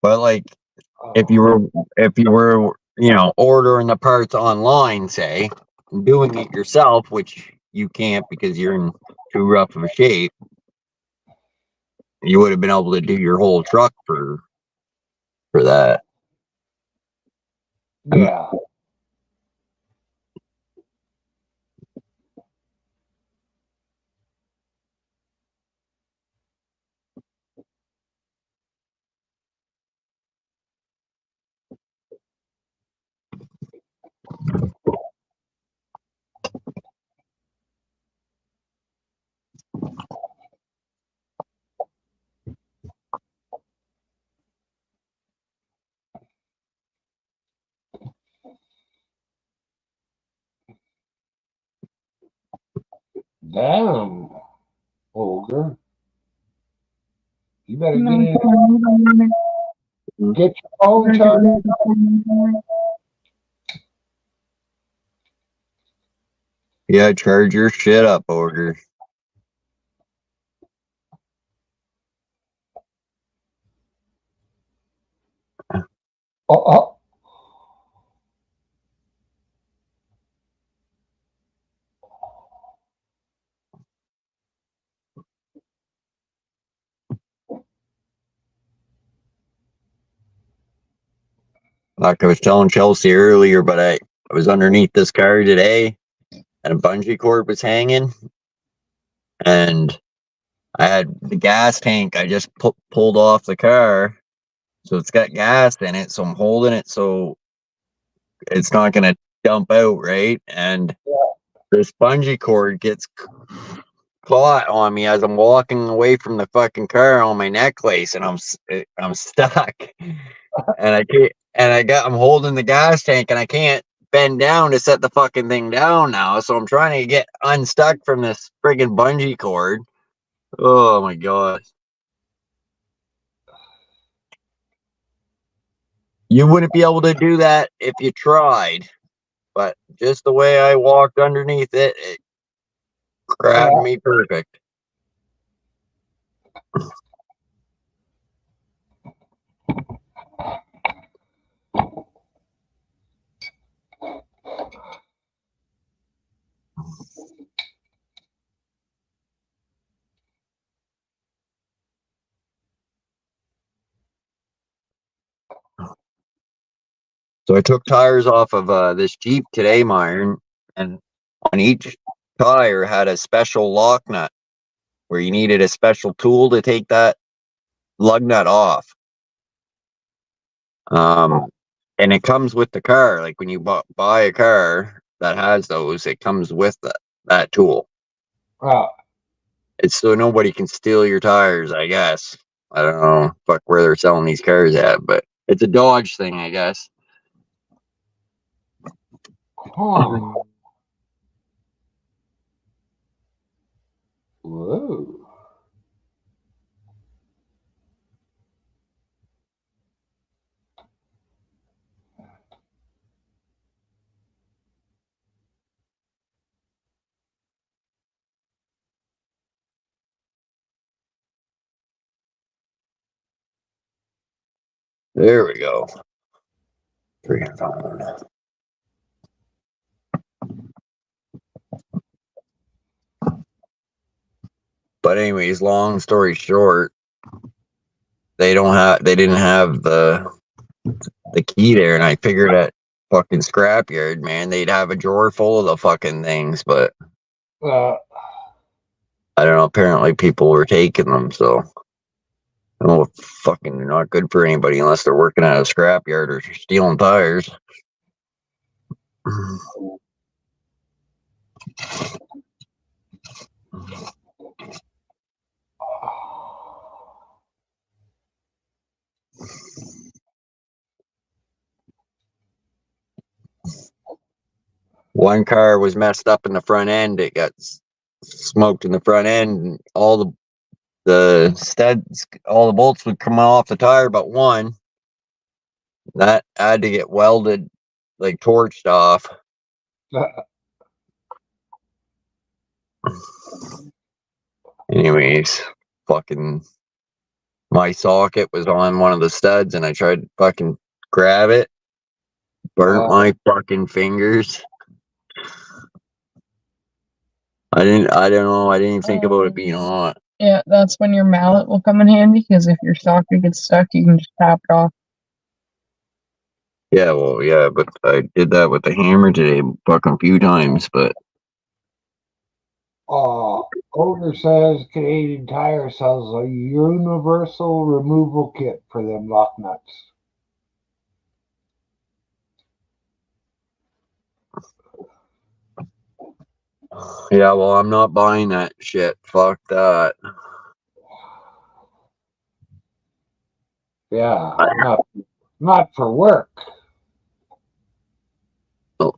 But like, if you were, ordering the parts online, say, and doing it yourself, which you can't because you're in too rough of a shape, you would have been able to do your whole truck for that. Yeah. Damn, ogre. You better get your phone charged. Yeah, charge your shit up, ogre. Oh. Like I was telling Chelsea earlier, but I was underneath this car today, and a bungee cord was hanging, and I had the gas tank. I just pulled off the car, So it's got gas in it, so I'm holding it so it's not gonna dump out, right? And this bungee cord gets caught on me as I'm walking away from the fucking car on my necklace, and I'm stuck, and I'm holding the gas tank, and I can't bend down to set the fucking thing down now. So I'm trying to get unstuck from this friggin' bungee cord. Oh my god. You wouldn't be able to do that if you tried, but just the way I walked underneath it, it grabbed me perfect. So I took tires off of this Jeep today, Myron, and on each tire had a special lock nut where you needed a special tool to take that lug nut off. And it comes with the car. Like when you buy a car that has those, it comes with that tool. It's so nobody can steal your tires, I guess. I don't know where they're selling these cars at, but it's a Dodge thing, I guess. Huh. Whoa. There we go. Freaking phone. But anyways, long story short, they didn't have the key there, and I figured at fucking scrapyard, man, they'd have a drawer full of the fucking things, but Uh, I don't know, apparently people were taking them, so I don't know, fucking they're not good for anybody unless they're working at a scrapyard or stealing tires. One car was messed up in the front end. It got smoked in the front end, and all the studs, all the bolts would come off the tire, but one that had to get welded, like torched off. Anyways, fucking my socket was on one of the studs, and I tried to fucking grab it, burnt my fucking fingers. I don't know. I didn't even think about it being hot. Yeah, that's when your mallet will come in handy, because if your socket gets stuck, you can just tap it off. Yeah, well, yeah, but I did that with the hammer today, fucking few times, but owner says Canadian Tire sells a universal removal kit for them lock nuts. yeah, well, I'm not buying that shit. Fuck that. Yeah, not for work. Oh.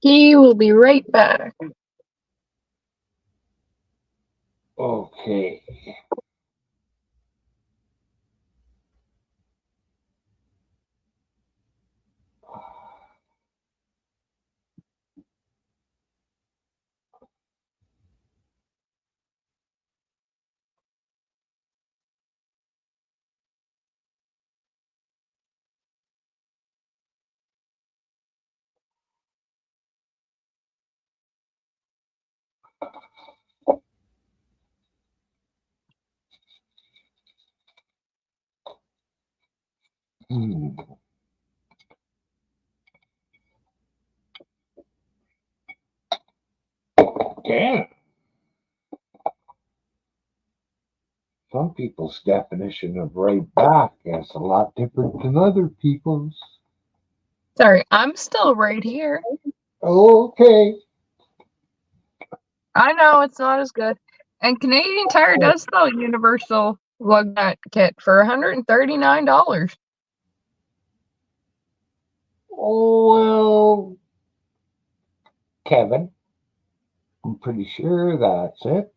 He will be right back. Okay. Damn. Some people's definition of right back is a lot different than other people's. Sorry, I'm still right here. Okay. I know it's not as good. And Canadian Tire does sell a universal lug nut kit for $139. Oh, well, Kevin, I'm pretty sure that's it.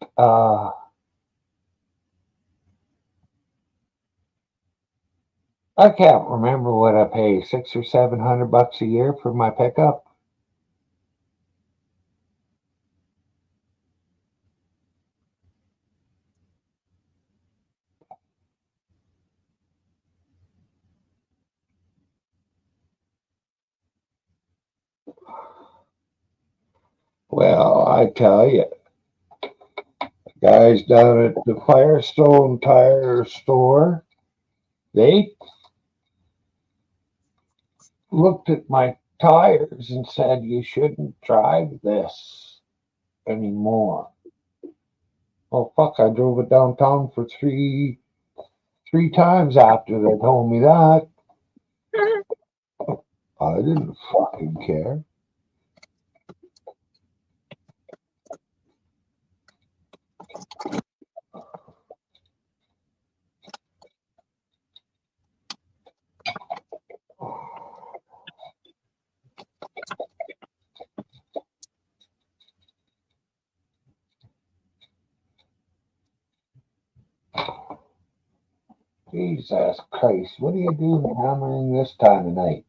I can't remember what I pay, $600 or $700 a year for my pickup. Well, I tell you, guys down at the Firestone Tire store, they looked at my tires and said, you shouldn't drive this anymore. Oh, fuck, I drove it downtown for three times after they told me that. I didn't fucking care. Jesus Christ, what are you doing hammering this time of night?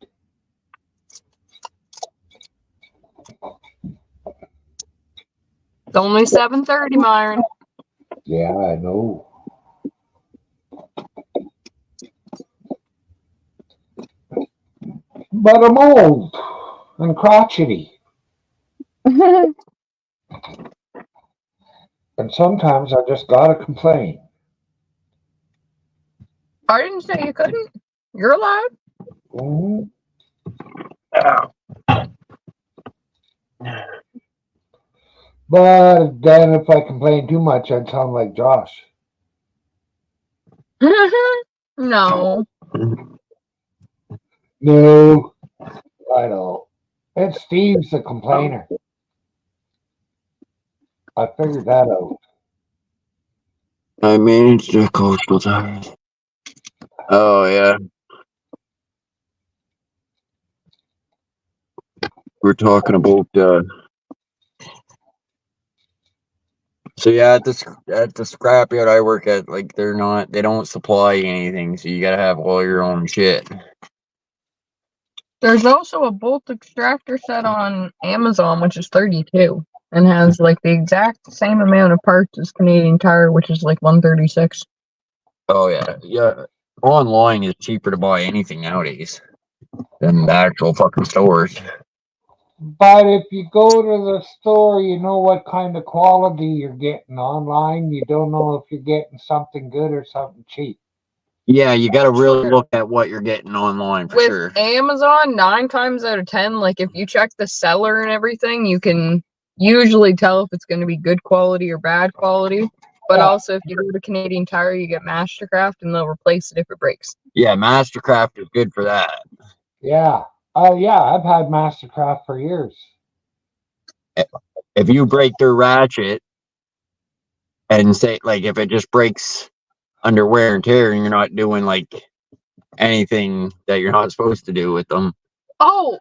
It's only 7:30, Myron. Yeah, I know. But I'm old and crotchety. And sometimes I just gotta complain. I didn't say you couldn't. You're allowed. Mm-hmm. But then if I complain too much, I'd sound like Josh. No. No, I don't. It's Steve's the complainer. I figured that out. I managed the coastal tires. Oh yeah. We're talking about so yeah, at the scrapyard I work at, like they don't supply anything, so you gotta have all your own shit. There's also a bolt extractor set on Amazon, which is $32 and has like the exact same amount of parts as Canadian Tire, which is like $136. Oh yeah. Online is cheaper to buy anything nowadays than the actual fucking stores. But if you go to the store, you know what kind of quality you're getting. Online, you don't know if you're getting something good or something cheap. Yeah, you got to really look at what you're getting online for sure. With Amazon, 9 times out of 10, like if you check the seller and everything, you can usually tell if it's going to be good quality or bad quality. But also, if you go to Canadian Tire, you get Mastercraft, and they'll replace it if it breaks. Yeah, Mastercraft is good for that. Yeah. Yeah, I've had Mastercraft for years. If you break their ratchet and say, like, if it just breaks under wear and tear and you're not doing, like, anything that you're not supposed to do with them. Oh,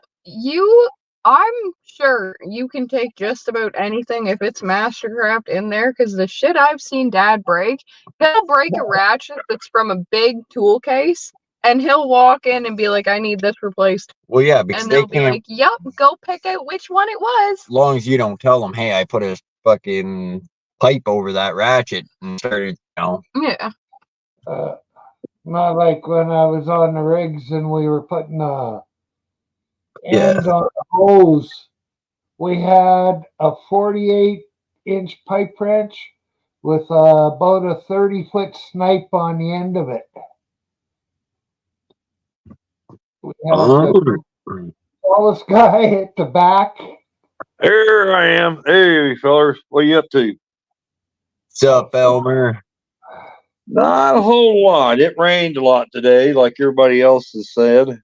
I'm sure you can take just about anything if it's Mastercraft in there, because the shit I've seen Dad break, he'll break a ratchet that's from a big tool case, and he'll walk in and be like, I need this replaced. Well, yeah, because and they'll be like, yep, go pick out which one it was. As long as you don't tell them, hey, I put a fucking pipe over that ratchet and started, Yeah. Not like when I was on the rigs and we were putting end on the hose. We had a 48-inch pipe wrench with about a 30-foot snipe on the end of it. We had the tallest guy at the back. Here I am. Hey, fellers. What are you up to? What's up, Elmer? Not a whole lot. It rained a lot today, like everybody else has said.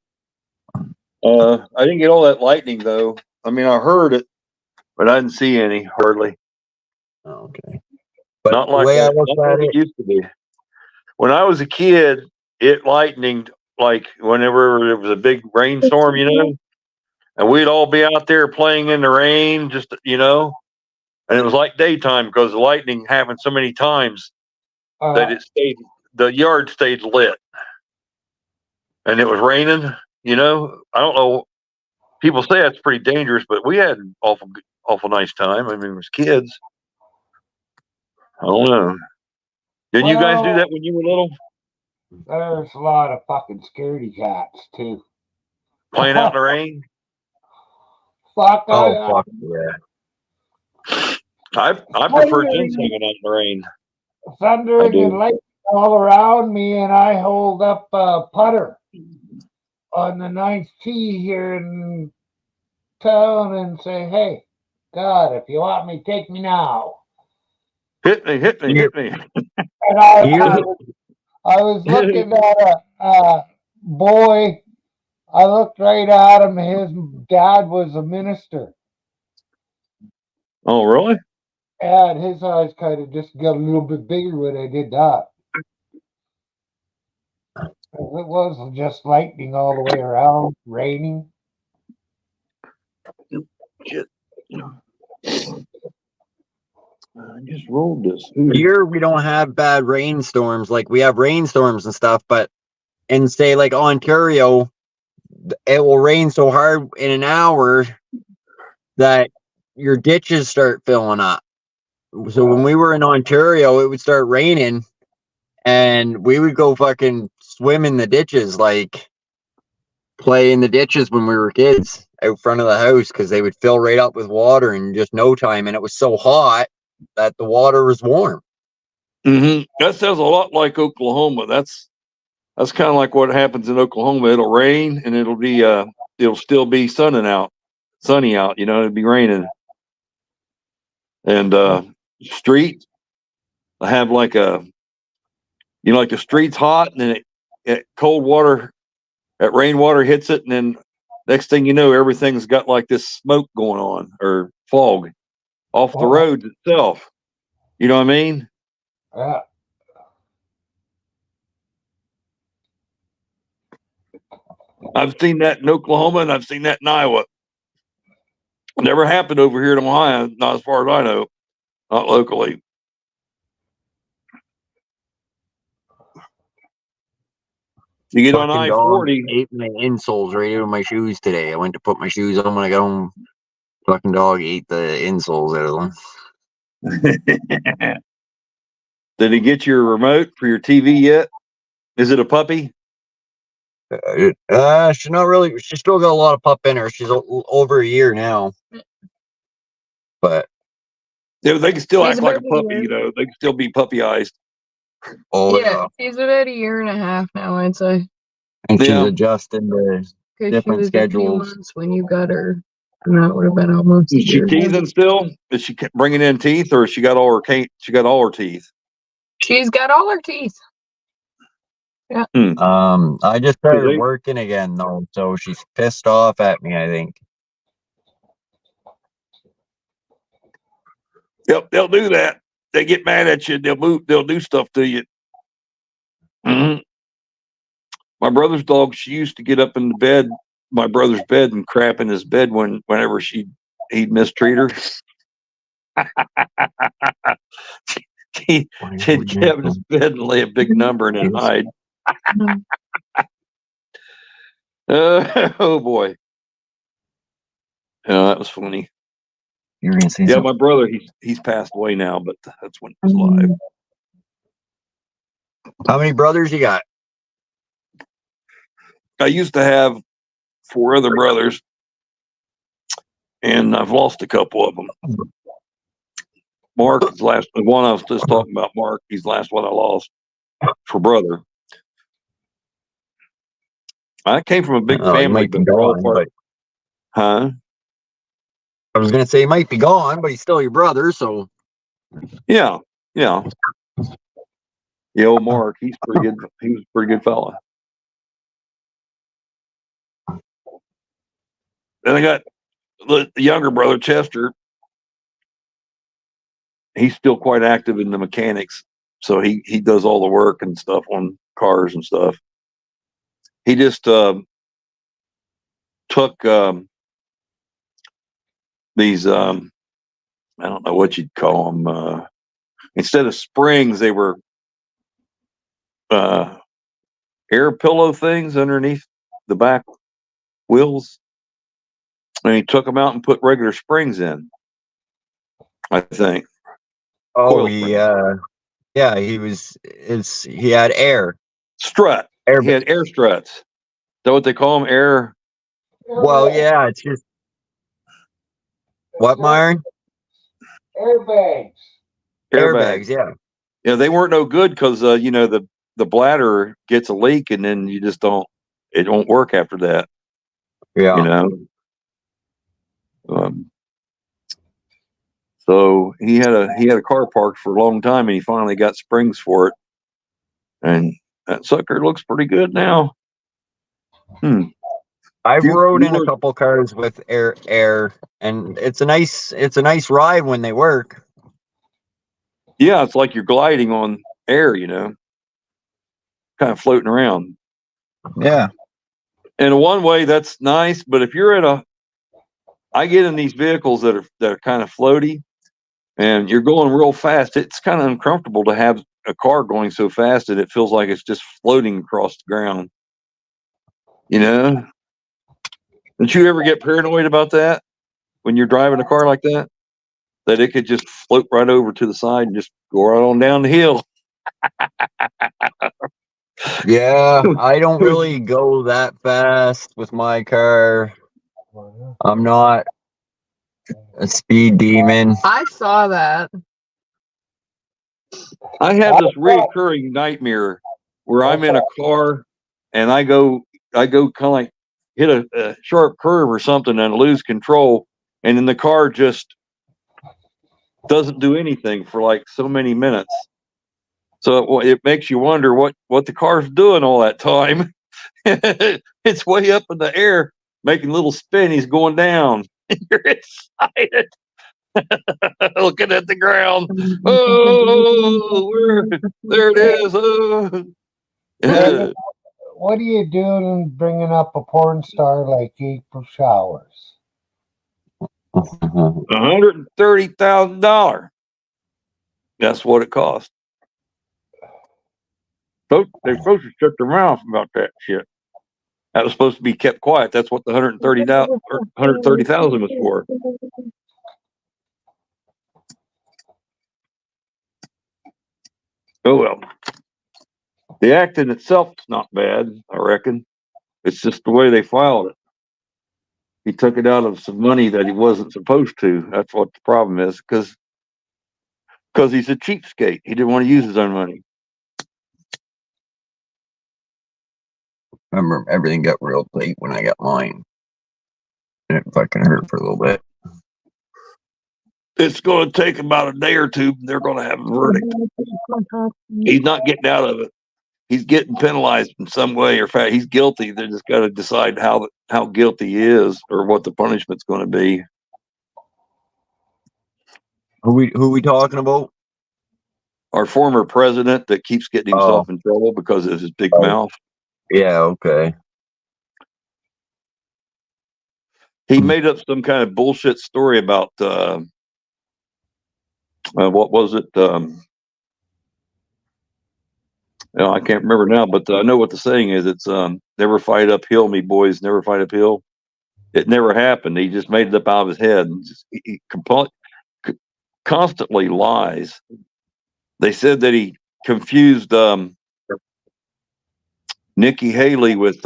I didn't get all that lightning, though. I mean, I heard it, but I didn't see any, hardly. Okay. But Not the like way I not look like at it it, used to be. When I was a kid, it lightninged like whenever there was a big rainstorm, and we'd all be out there playing in the rain, just, and it was like daytime because the lightning happened so many times that the yard stayed lit. And it was raining, I don't know. People say it's pretty dangerous, but we had an awful nice time. I mean, it was kids. I don't know. Didn't you guys do that when you were little? There's a lot of fucking scaredy cats too. Playing out in the rain? Fuck, fuck yeah. I prefer ginseng out in the rain. Thundering and lightning all around me, and I hold up a putter on the 9th tee here in town and say, "Hey, God, if you want me, take me now." Hit me. And I was looking at a boy. I looked right at him. His dad was a minister. Oh, really? And his eyes kind of just got a little bit bigger when I did that. It was just lightning all the way around, raining. Shit. I just rolled this. Here we don't have bad rainstorms. Like we have rainstorms and stuff, but in say like Ontario, it will rain so hard in an hour that your ditches start filling up. So when we were in Ontario, it would start raining and we would go fucking swim in the ditches, like play in the ditches when we were kids out front of the house because they would fill right up with water in just no time. And it was so hot that the water was warm. Mm-hmm. That sounds a lot like Oklahoma. That's kind of like what happens in Oklahoma. It'll rain and it'll still be sunny out. It'll be raining. And street, I have like the street's hot and then it cold water, that rainwater hits it, and then next thing you know, everything's got like this smoke going on or fog off the road itself. You know what I mean? Yeah. I've seen that in Oklahoma and I've seen that in Iowa. Never happened over here in Ohio, not as far as I know, not locally. You get on I-40. Ate my insoles right out of my shoes today. I went to put my shoes on when I got home. Fucking dog ate the insoles out of them. Did he get your remote for your TV yet? Is it a puppy? She's not really. She's still got a lot of pup in her. She's over a year now. But yeah, they can still act like a puppy, They can still be puppy-eyed. Oh yeah, she's about a year and a half now, I'd say. And she's adjusting the different schedules. When you got her, and that would have been almost. Is she teething still? Is she bringing in teeth, or she got all her teeth? She got all her teeth. She's got all her teeth. Yeah. I just started working again though, so she's pissed off at me, I think. Yep, they'll do that. They get mad at you. They'll do stuff to you. Mm-hmm. My brother's dog, she used to get up in the bed, my brother's bed, and crap in his bed whenever he'd mistreat her. She'd get in his bed and lay a big number and then hide. Oh boy. Yeah, that was funny. You're gonna say something? My brother, he's passed away now, but that's when he was alive. How many brothers you got? I used to have 4 other brothers, and I've lost a couple of them. Mark is the last one I was just talking about. Mark, he's the last one I lost for brother. I came from a big Oh, he family, might be but they're all gone, part. but Huh? I was gonna say he might be gone, but he's still your brother, so Yeah, yeah. The old Mark, he's pretty good. He was a pretty good fella. Then I got the younger brother, Chester. He's still quite active in the mechanics, so he does all the work and stuff on cars and stuff. He just took these I don't know what you'd call them. Instead of springs, they were air pillow things underneath the back wheels, and he took them out and put regular springs in. I think. oh Coil he springs. yeah, he had air. Strut. Air He had air struts. Is that what they call them? Air. Well, yeah, it's just what, Myron? Airbags. Airbags, yeah. Yeah, they weren't no good because you know the bladder gets a leak and then you just don't. It won't work after that. Yeah. You know. So he had a car parked for a long time and he finally got springs for it, and that sucker looks pretty good now. I've You rode in a were- couple cars with air, and it's a nice ride when they work. Yeah, it's like you're gliding on air, you know, kind of floating around. Yeah. And in one way, that's nice. But if you're I get in these vehicles that are kind of floaty, and you're going real fast. It's kind of uncomfortable to have a car going so fast that it feels like it's just floating across the ground. You know? Don't you ever get paranoid about that when you're driving a car like that? That it could just float right over to the side and just go right on down the hill. Yeah, I don't really go that fast with my car. I'm not a speed demon. I saw that. I have this reoccurring nightmare where I'm in a car and I go kind of like hit a sharp curve or something and lose control, and then the car just doesn't do anything for like so many minutes. So it makes you wonder what the car's doing all that time. It's way up in the air, making little spinnies going down. You're excited, looking at the ground. Oh, there it is. Oh. What are you doing bringing up a porn star like April Showers? $130,000. That's what it cost. They're supposed to shut their mouth about that shit. That was supposed to be kept quiet. That's what the 130,000 was for. Oh well. The act in itself is not bad, I reckon. It's just the way they filed it. He took it out of some money that he wasn't supposed to. That's what the problem is, because he's a cheapskate. He didn't want to use his own money. Remember, everything got real late when I got mine. And it fucking hurt for a little bit. It's going to take about a day or two. They're going to have a verdict. He's not getting out of it. He's getting penalized in some way, or fact, he's guilty. They just got to decide how guilty he is, or what the punishment's going to be. Who we talking about? Our former president that keeps getting himself in trouble because of his big mouth. Yeah, okay. He made up some kind of bullshit story about what was it? I can't remember now, but I know what the saying is. It's never fight uphill, me boys, never fight uphill. It never happened. He just made it up out of his head. And he constantly lies. They said that he confused Nikki Haley with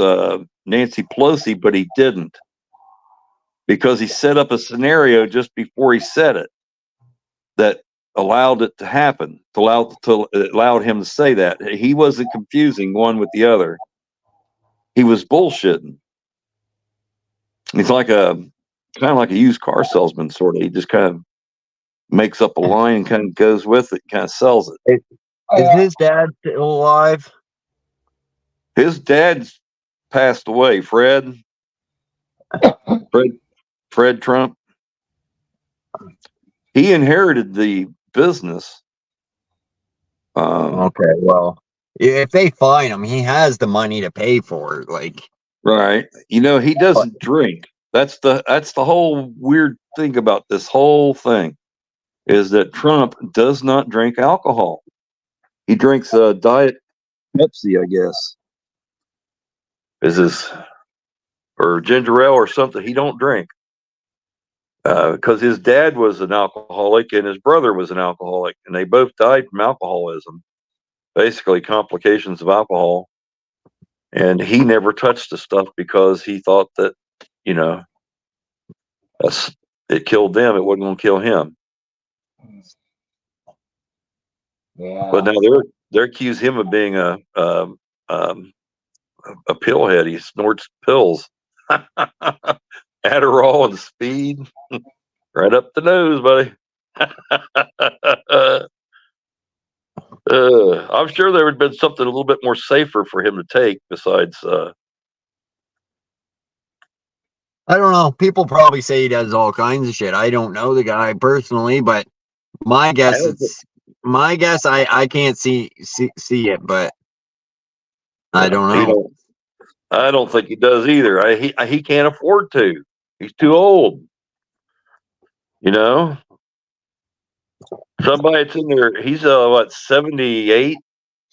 Nancy Pelosi, but he didn't, because he set up a scenario just before he said it that allowed it to happen, allowed him to say that. He wasn't confusing one with the other. he was bullshitting. He's like kind of like a used car salesman, sort of. He just kind of makes up a line and kind of goes with it, kind of sells it. Is his dad still alive? His dad's passed away. Fred Trump. He inherited the business. Okay, well, if they fine him, he has the money to pay for it. Like, right? You know, he doesn't drink. That's the whole weird thing about this whole thing, is that Trump does not drink alcohol. He drinks Diet Pepsi, I guess, is his, or ginger ale or something. He don't drink because his dad was an alcoholic and his brother was an alcoholic, and they both died from alcoholism, basically complications of alcohol. And he never touched the stuff because he thought that, you know, it killed them. It wasn't going to kill him. Yeah. But now they're accusing him of being a pillhead. He snorts pills, Adderall and speed, right up the nose, buddy. I'm sure there would have been something a little bit more safer for him to take besides. I don't know. People probably say he does all kinds of shit. I don't know the guy personally, but my guess I can't see it, but I don't know. I don't think he does either. He can't afford to. He's too old. You know, somebody that's in there. He's what, 78,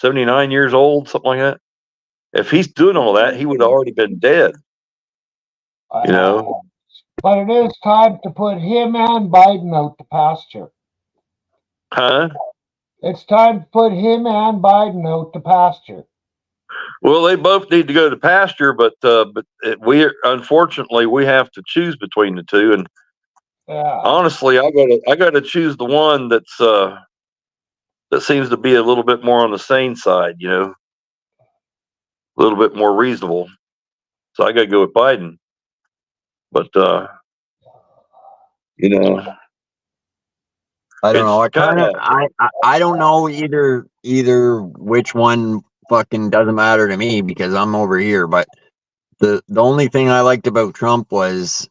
79 years old, something like that. If he's doing all that, he would have already been dead. You know. But it is time to put him and Biden out to pasture. Huh? It's time to put him and Biden out to pasture. Well, they both need to go to pasture, but we unfortunately we have to choose between the two. And honestly, I gotta choose the one that's that seems to be a little bit more on the sane side. You know, a little bit more reasonable. So I gotta go with Biden. But you know, I don't know. I don't know either which one fucking doesn't matter to me because I'm over here. But the only thing I liked about Trump is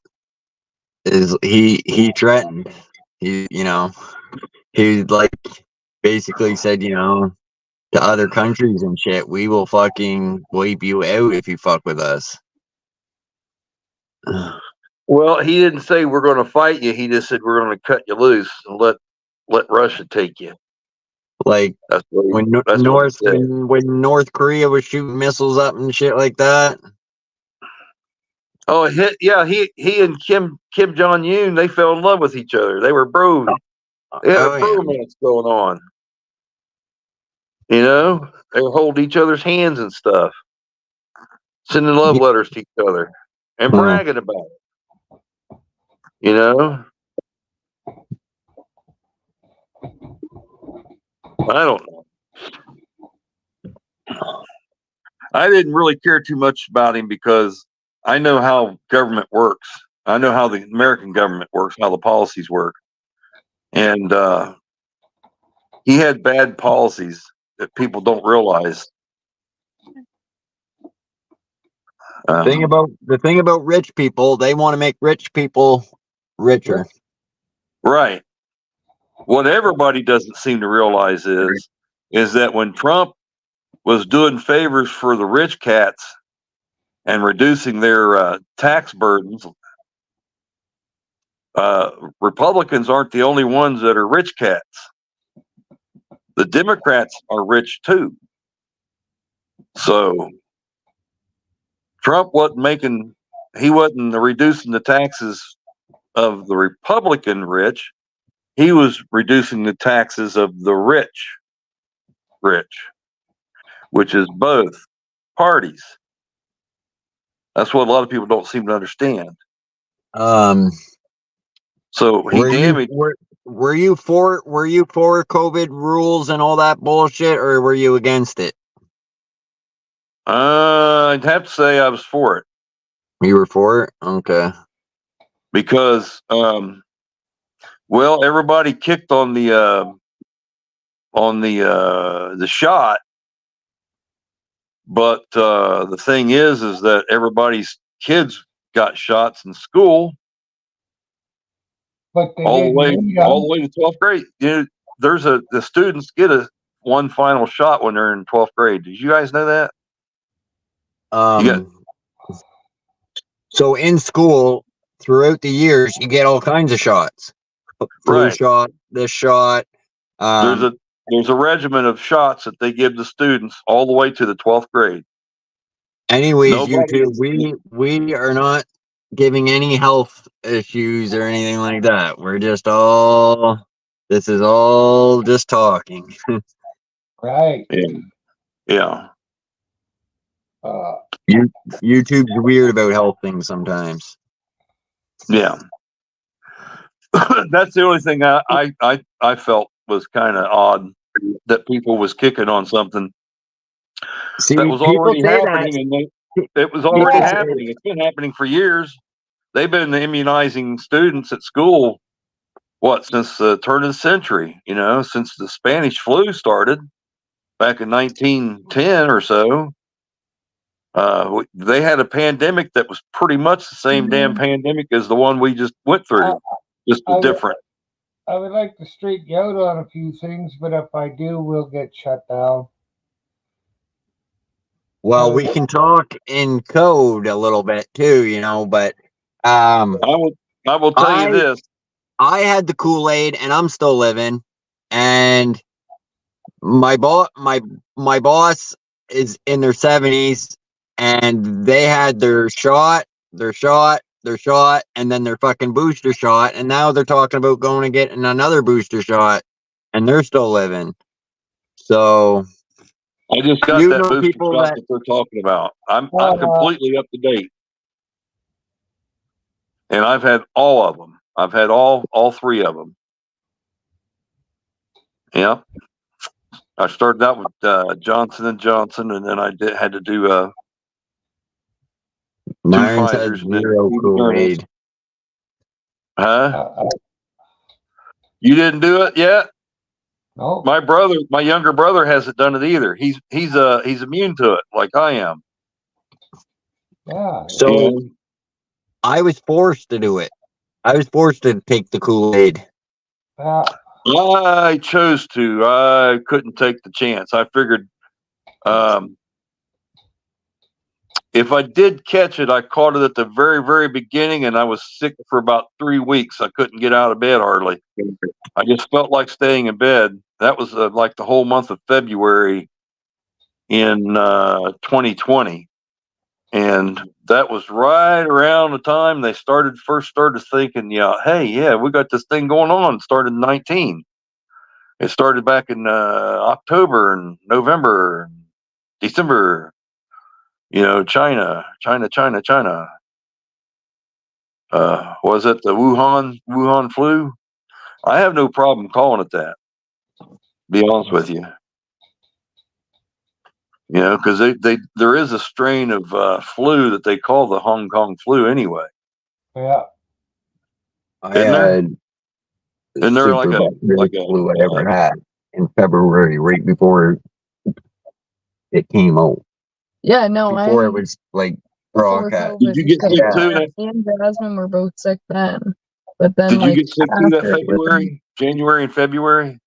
he threatened. He like basically said, to other countries and shit, we will fucking wipe you out if you fuck with us. Well, he didn't say we're going to fight you. He just said we're going to cut you loose and let Russia take you. Like when North Korea was shooting missiles up and shit like that. Oh, he and Kim Jong-un, they fell in love with each other. They were bros. They had a bromance going on. You know, they were holding each other's hands and stuff, sending love letters to each other and bragging about it. You know, I don't know. I didn't really care too much about him because I know how government works. I know how the American government works, how the policies work. And he had bad policies that people don't realize. The thing about rich people, they want to make rich people richer. Right. What everybody doesn't seem to realize is that when Trump was doing favors for the rich cats and reducing their tax burdens, Republicans aren't the only ones that are rich cats. The Democrats are rich too. So Trump wasn't reducing the taxes of the Republican rich. He was reducing the taxes of the rich, which is both parties. That's what a lot of people don't seem to understand. So he damaged. Were you for COVID rules and all that bullshit, or were you against it? I'd have to say I was for it. You were for it? Okay. Because, well, everybody kicked on the shot, but the thing is that everybody's kids got shots in school. But they all the way didn't need 'em. all the way to 12th grade. You know, the students get one final shot when they're in 12th grade. Did you guys know that? So in school, throughout the years, you get all kinds of shots. Flu Right. shot, this shot. There's a regimen of shots that they give the students all the way to the 12th grade. Anyways, Nobody YouTube, we are not giving any health issues or anything like that. We're just this is all just talking. Right. Yeah. YouTube's weird about health things sometimes. Yeah. That's the only thing I felt was kind of odd, that people was kicking on something See, that was people already say happening, and it was already happening. It's been happening for years. They've been immunizing students at school, since the turn of the century, since the Spanish flu started back in 1910 or so. They had a pandemic that was pretty much the same damn pandemic as the one we just went through, just different. I would like to straighten you out on a few things, but if I do, we'll get shut down. Well, we can talk in code a little bit too, but I will tell you this. I had the Kool-Aid and I'm still living, and my boss is in their 70s and they had their shot, and then their fucking booster shot, and now they're talking about going and getting another booster shot, and they're still living. So I just got that booster shot that they're talking about. I'm completely up to date, and I've had all of them. I've had all three of them. Yeah, I started out with Johnson & Johnson, and then I had to do two Pfizers and then Kool-Aid. Huh? You didn't do it yet? No. My younger brother hasn't done it either. He's immune to it like I am. Yeah. So I was forced to do it. I was forced to take the Kool-Aid. I chose to. I couldn't take the chance. I figured if I did catch it, I caught it at the very, very beginning, and I was sick for about 3 weeks. I couldn't get out of bed hardly. I just felt like staying in bed. That was like the whole month of February in 2020. And that was right around the time they first started thinking, hey, we got this thing going on. It started in 19. It started back in October and November, and December. China. Was it the Wuhan flu? I have no problem calling it that. Be honest with you. Because there is a strain of flu that they call the Hong Kong flu anyway. Yeah. I had the flu I ever had in February, right before it came out. Yeah, no, before it was like broadcast. Did you get sick too? Me and Jasmine were both sick then, but then did you get sick too that February, January, and February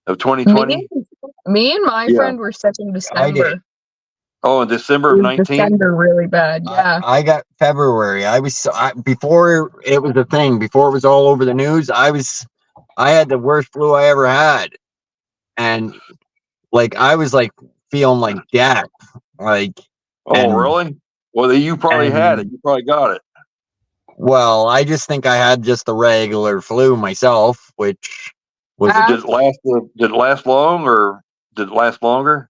of 2020? Me and my friend were sick in December. Oh, in December of 19? December really bad, yeah. I got February. Before it was a thing, before it was all over the news, I had the worst flu I ever had. And I was feeling like death. Really? Well, you probably had it. You probably got it. Well, I just think I had just the regular flu myself, which was. Did it last long, or did it last longer?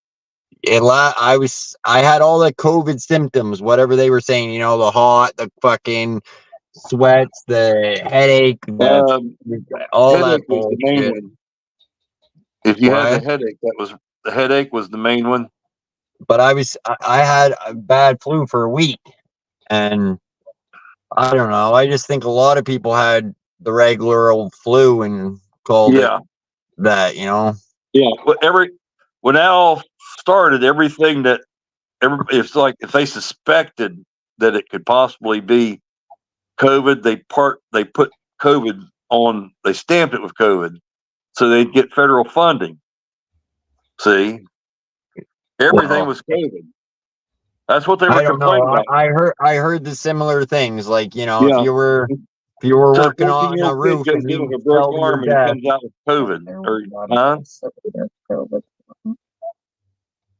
I had all the COVID symptoms, whatever they were saying, the hot, the fucking sweats, the headache, all that bullshit. If you had the headache, the headache was the main one. but I had a bad flu for a week, and I don't know. I just think a lot of people had the regular old flu and called it Yeah, that, you know. yeah. When that all started, everything that it's like if they suspected that it could possibly be COVID, they put COVID on. They stamped it with COVID, so they'd get federal funding. See, everything Well, was COVID. That's what they were I don't know. complaining about. I heard the similar things, like, you know, Yeah. if you were So a working on a 14-year-old kid roof goes and in you with a broke fell to your arm and he death. comes out with COVID. There Or, was a lot huh? of stuff with COVID.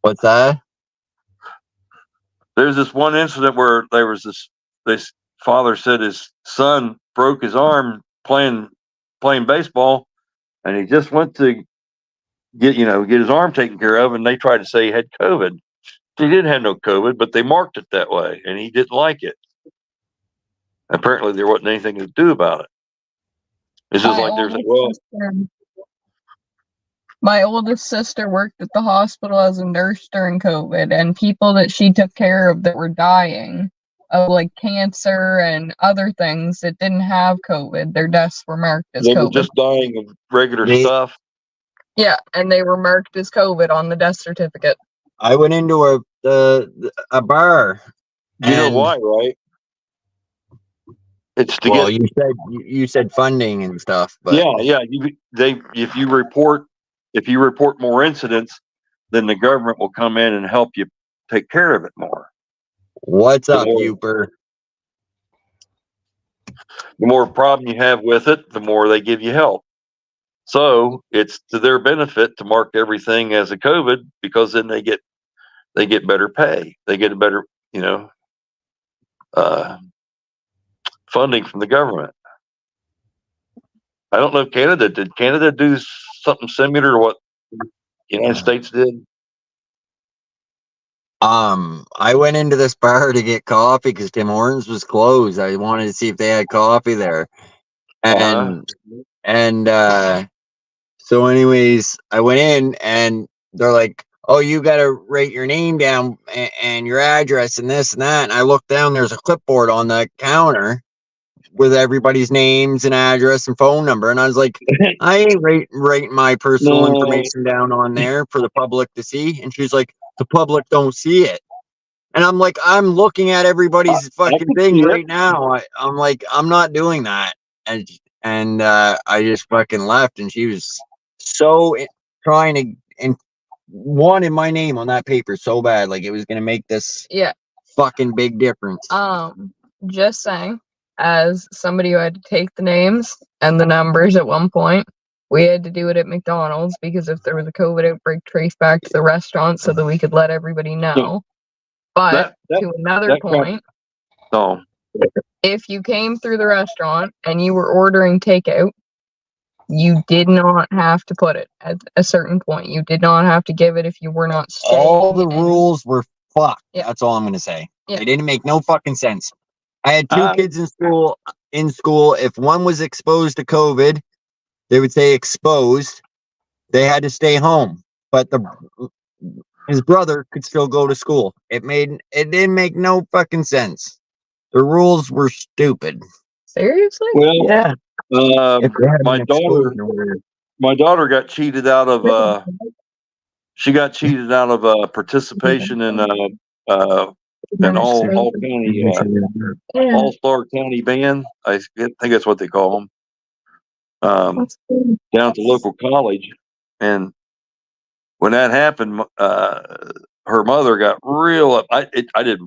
What's that? There's this one incident where there was this father said his son broke his arm playing baseball, and he just went to get his arm taken care of, and they tried to say he had COVID. He didn't have no COVID, but they marked it that way, and he didn't like it. Apparently, there wasn't anything to do about it. It's just My like there's oldest sister, my oldest sister worked at the hospital as a nurse during COVID, and people that she took care of that were dying of like cancer and other things that didn't have COVID, their deaths were marked as they were COVID. just dying of regular They- stuff. Yeah, and they were marked as COVID on the death certificate. I went into a bar. You know And, why, right? It's to well, get you said funding and stuff, but yeah. If you report more incidents, then the government will come in and help you take care of it more. what's The up, more, Youper? the more problem you have with it, the more they give you help. So it's to their benefit to mark everything as a COVID, because then they get better pay. They get a better, funding from the government. I don't know Canada. Did Canada do something similar to what the United States did? I went into this bar to get coffee because Tim Hortons was closed. I wanted to see if they had coffee there. And so anyways, I went in and they're like, "Oh, you got to write your name down and your address and this and that." And I looked down, there's a clipboard on the counter with everybody's names and address and phone number. And I was like, I ain't writing my personal No. information down on there for the public to see. And she's like, the public don't see it. And I'm like, I'm looking at everybody's fucking can thing see it. right now. I'm like, I'm not doing that. And I just fucking left. And she was so trying to, and wanted my name on that paper so bad. Like it was going to make this Yeah. fucking big difference. Just saying, as somebody who had to take the names and the numbers at one point, we had to do it at McDonald's because if there was a COVID outbreak, trace back to the restaurant so that we could let everybody know. But to another point, No. if you came through the restaurant and you were ordering takeout, you did not have to put it at a certain point. You did not have to give it if you were not staying. All the rules were fucked. Yeah. That's all I'm gonna say. Yeah. They didn't make no fucking sense. I had two kids in school. If one was exposed to COVID, they would say exposed. They had to stay home, but his brother could still go to school. It didn't make no fucking sense. The rules were stupid. Seriously? Well, Yeah. My daughter got cheated out of participation in an all county all-star county band. I think that's what they call them. Down at the local college, and when that happened, her mother got real up. It didn't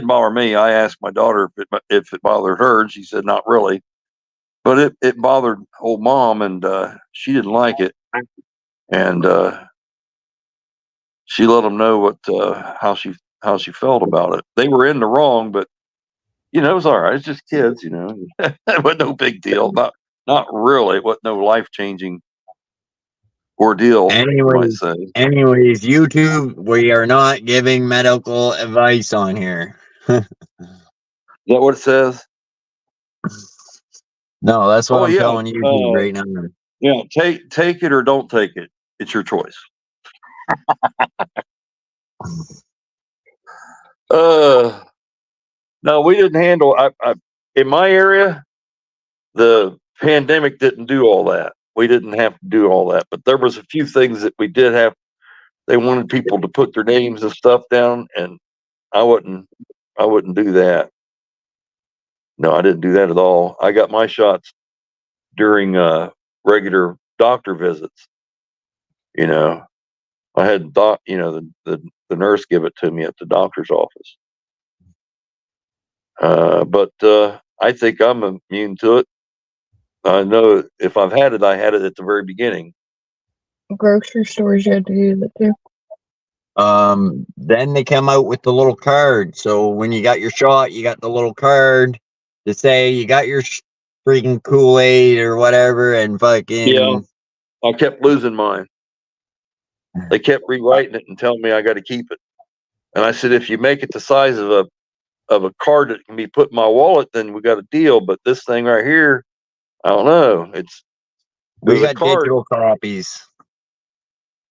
bother me. I asked my daughter if it bothered her, and she said not really. But it bothered old mom, and she didn't like it. And she let them know how she felt about it. They were in the wrong, but it was all right. It's just kids, it wasn't no big deal. Not really. It wasn't no life changing ordeal. Anyways, YouTube, we are not giving medical advice on here. Is that what it says? No, that's what I'm telling YouTube right now. Yeah, take it or don't take it. It's your choice. No, we didn't handle. In my area, the pandemic didn't do all that. We didn't have to do all that, but there was a few things that we did have. They wanted people to put their names and stuff down, and I wouldn't do that. No, I didn't do that at all. I got my shots during regular doctor visits. You know, I had the nurse give it to me at the doctor's office. But I think I'm immune to it. I know if I've had it, I had it at the very beginning. Grocery stores, you had to use it too. Then they come out with the little card. So when you got your shot, you got the little card to say you got your freaking Kool-Aid or whatever, and fucking. Yeah, I kept losing mine. They kept rewriting it and telling me I got to keep it. And I said, if you make it the size of a card that can be put in my wallet, then we got a deal. But this thing right here, I don't know. We got digital copies.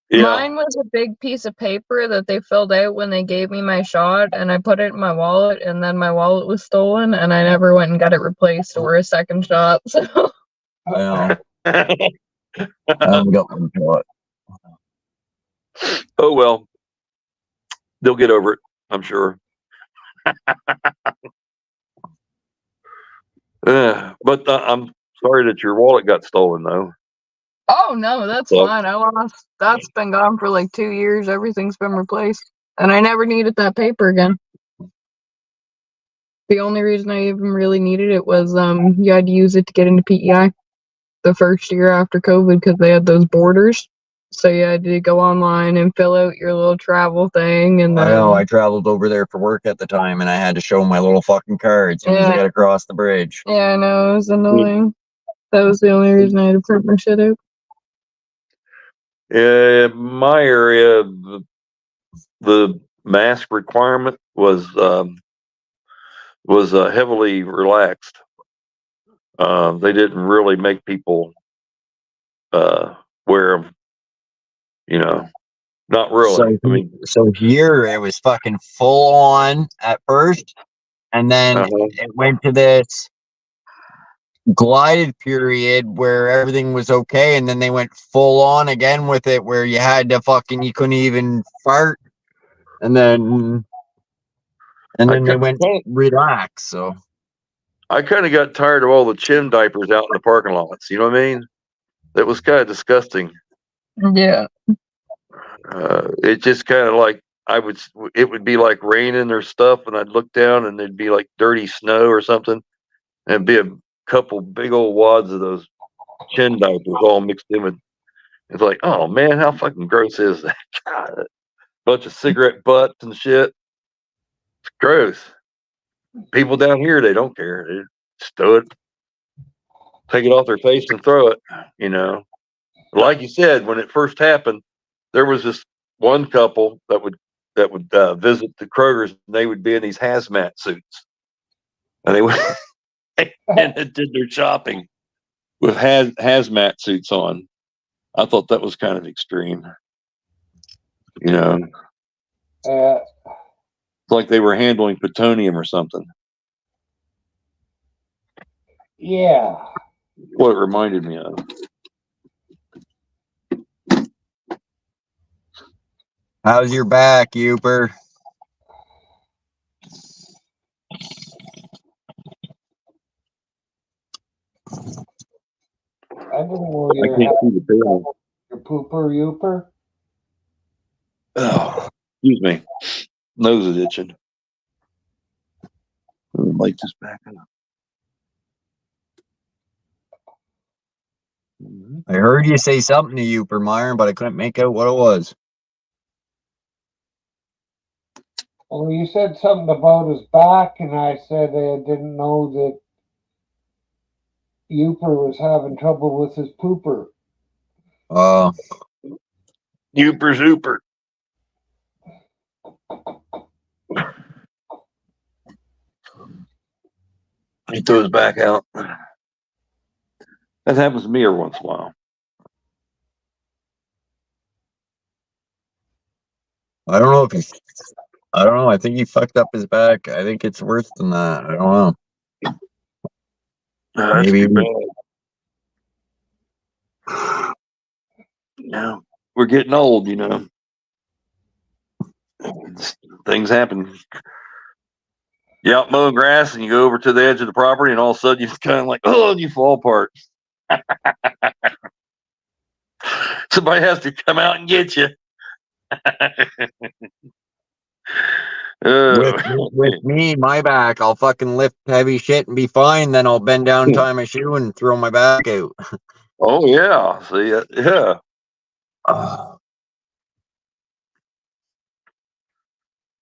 Yeah. Mine was a big piece of paper that they filled out when they gave me my shot, and I put it in my wallet, and then my wallet was stolen, and I never went and got it replaced or a second shot. So I haven't got one shot. Oh well, they'll get over it, I'm sure. But I'm sorry that your wallet got stolen, though. oh no, that's fine. That's been gone for like 2 years. Everything's been replaced, and I never needed that paper again. The only reason I even really needed it was you had to use it to get into PEI the first year after COVID because they had those borders. So you had to go online and fill out your little travel thing, and then I know I traveled over there for work at the time, and I had to show my little fucking card as soon as I got across the bridge. Yeah, I know, it was annoying. That was the only reason I had to print my shit out. In my area, the mask requirement was heavily relaxed. They didn't really make people wear them. You know, not really. So here it was fucking full on at first, and then it went to this glided period where everything was okay, and then they went full on again with it where you had to you couldn't even fart, and then they went relax. So I kind of got tired of all the chin diapers out in the parking lots. You know what I mean? That was kind of disgusting. Yeah. It just kind of like it would be like raining or stuff, and I'd look down and there'd be like dirty snow or something, and it'd be a couple big old wads of those chin diapers all mixed in with. It's like, oh man, how fucking gross is that? God, bunch of cigarette butts and shit. It's gross. People down here, they don't care. They just throw it, take it off their face and throw it. You know, like you said, when it first happened, there was this one couple that would visit the Kroger's, and they would be in these hazmat suits, and they would and they did their shopping with hazmat suits on. I thought that was kind of extreme. You know, it's like they were handling plutonium or something. Yeah. What it reminded me of. how's your back, Uper? I didn't know you were your pooper Uper. Oh, excuse me. Nose is itching. Light this back up. I heard you say something to Uper, Myron, but I couldn't make out what it was. Well, you said something about his back, and I said I didn't know that Uper was having trouble with his pooper. Uper Zooper. He threw his back out. That happens to me every once in a while. I don't know if I don't know. I think he fucked up his back. I think it's worse than that. I don't know. That's Maybe. too bad. Yeah, we're getting old, you know. Things happen. You out mowing grass and you go over to the edge of the property, and all of a sudden you're kind of like, oh, and you fall apart. Somebody has to come out and get you. With me, my back, I'll fucking lift heavy shit and be fine. Then I'll bend down, tie my shoe, and throw my back out. Oh yeah, see, yeah.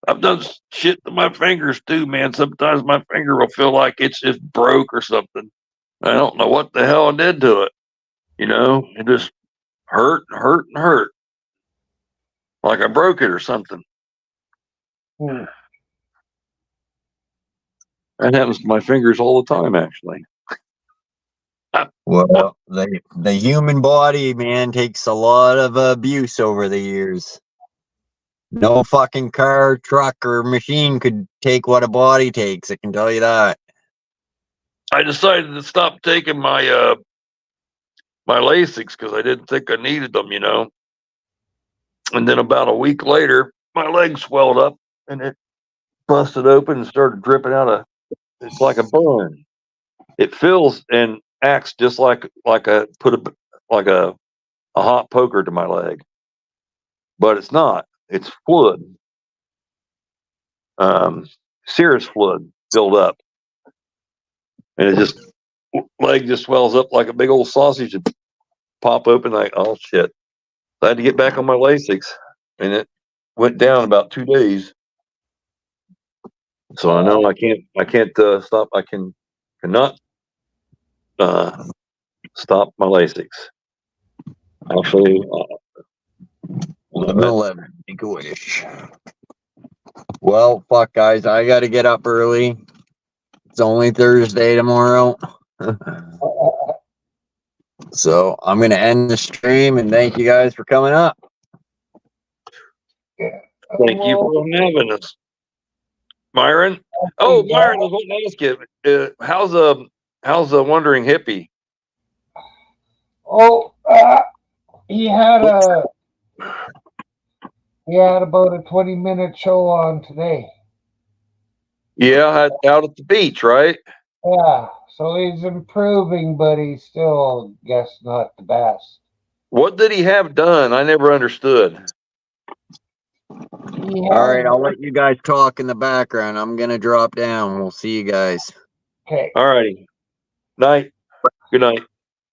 I've done shit to my fingers too, man. Sometimes my finger will feel like it's just broke or something. I don't know what the hell I did to it. You know, it just hurt and hurt and hurt. Like I broke it or something. Hmm. That happens to my fingers all the time, actually. Well, the human body, man, takes a lot of abuse over the years. No fucking car, truck, or machine could take what a body takes. I can tell you that. I decided to stop taking my my Lasix because I didn't think I needed them, you know. And then about a week later, my leg swelled up and it busted open and started dripping out it's like a burn. It feels and acts just like a hot poker to my leg, but it's not. It's fluid, serous fluid build up, and it just leg just swells up like a big old sausage and pop open like, oh shit. I had to get back on my Lasix, and it went down about 2 days. So I know I can't stop. I cannot stop my Lasix. Actually, I'm gonna let her make a wish. Well, fuck, guys, I gotta get up early. It's only Thursday tomorrow. So I'm gonna end the stream and thank you guys for coming up. thank you for having us, Myron. Oh, Myron, I was wanting to ask you, how's a wandering hippie? Oh, he had about a 20-minute show on today. Yeah, out at the beach, right? Yeah, so he's improving, but he's still, guess, not the best. What did he have done? I never understood. All right, I'll let you guys talk in the background. I'm gonna drop down. We'll see you guys. Okay. All righty. Night. Good night.